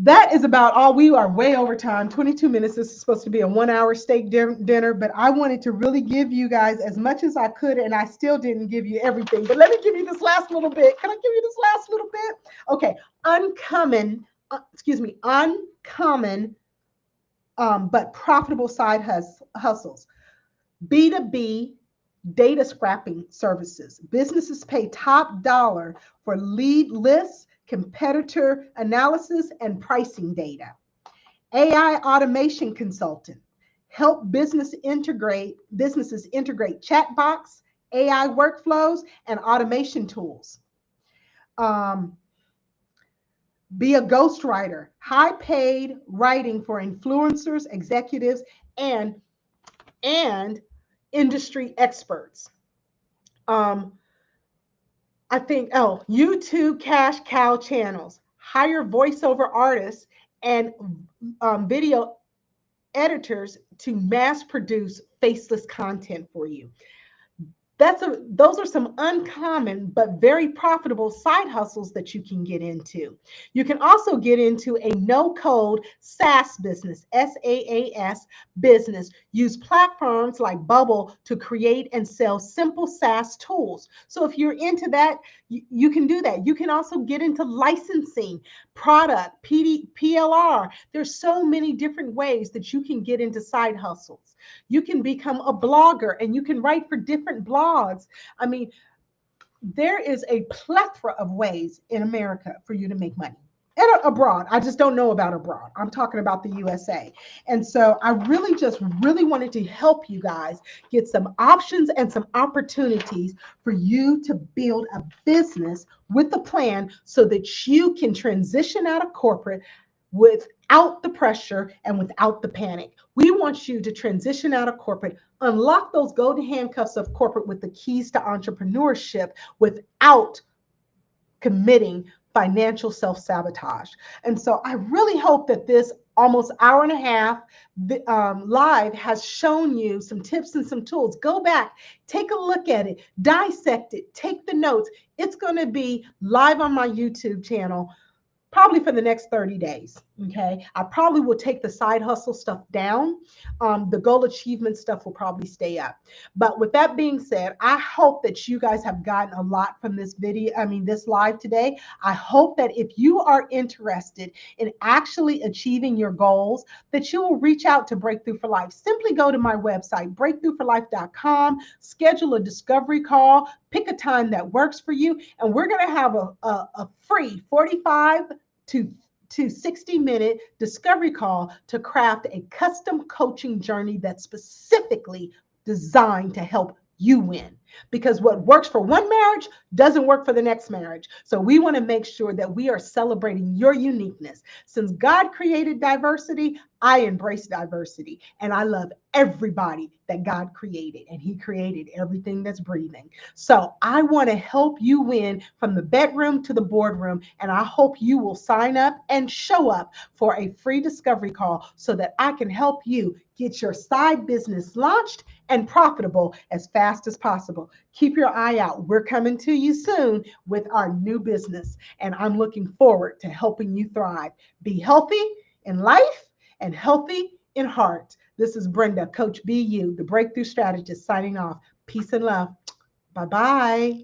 that is about all. We are way over time, 22 minutes. This is supposed to be a 1-hour steak dinner, but I wanted to really give you guys as much as I could, and I still didn't give you everything. But let me give you this last little bit. Can I give you this last little bit? Okay, uncommon, but profitable side hustles. B2B data scrapping services. Businesses pay top dollar for lead lists, competitor analysis, and pricing data. AI automation consultant. Help businesses integrate chatbots, AI workflows, and automation tools. Be a ghostwriter. High paid writing for influencers, executives, and industry experts. I think, YouTube cash cow channels. Hire voiceover artists and video editors to mass produce faceless content for you. Those are some uncommon but very profitable side hustles that you can get into. You can also get into a no-code SaaS business, SaaS business. Use platforms like Bubble to create and sell simple SaaS tools. So if you're into that, you can do that. You can also get into licensing, product, PLR. There's so many different ways that you can get into side hustles. You can become a blogger and you can write for different blogs. I mean, there is a plethora of ways in America for you to make money. and abroad. I just don't know about abroad. I'm talking about the USA. And so I really wanted to help you guys get some options and some opportunities for you to build a business with a plan so that you can transition out of corporate without the pressure and without the panic. We want you to transition out of corporate, unlock those golden handcuffs of corporate with the keys to entrepreneurship without committing financial self-sabotage. And so I really hope that this almost hour and a half live has shown you some tips and some tools. Go back, take a look at it, dissect it, take the notes. It's going to be live on my YouTube channel probably for the next 30 days. Okay. I probably will take the side hustle stuff down. The goal achievement stuff will probably stay up. But with that being said, I hope that you guys have gotten a lot from this video. This live today. I hope that if you are interested in actually achieving your goals, that you will reach out to Breakthrough for Life. Simply go to my website, breakthroughforlife.com, schedule a discovery call, pick a time that works for you, and we're going to have a free 45 to 60-minute discovery call to craft a custom coaching journey that's specifically designed to help you win. Because what works for one marriage doesn't work for the next marriage. So we want to make sure that we are celebrating your uniqueness. Since God created diversity, I embrace diversity. And I love everybody that God created. And He created everything that's breathing. So I want to help you win from the bedroom to the boardroom. And I hope you will sign up and show up for a free discovery call so that I can help you get your side business launched and profitable as fast as possible. Keep your eye out. We're coming to you soon with our new business, and I'm looking forward to helping you thrive. Be healthy in life and healthy in heart. This is Brenda, Coach BU, the Breakthrough Strategist, signing off. Peace and love. Bye-bye.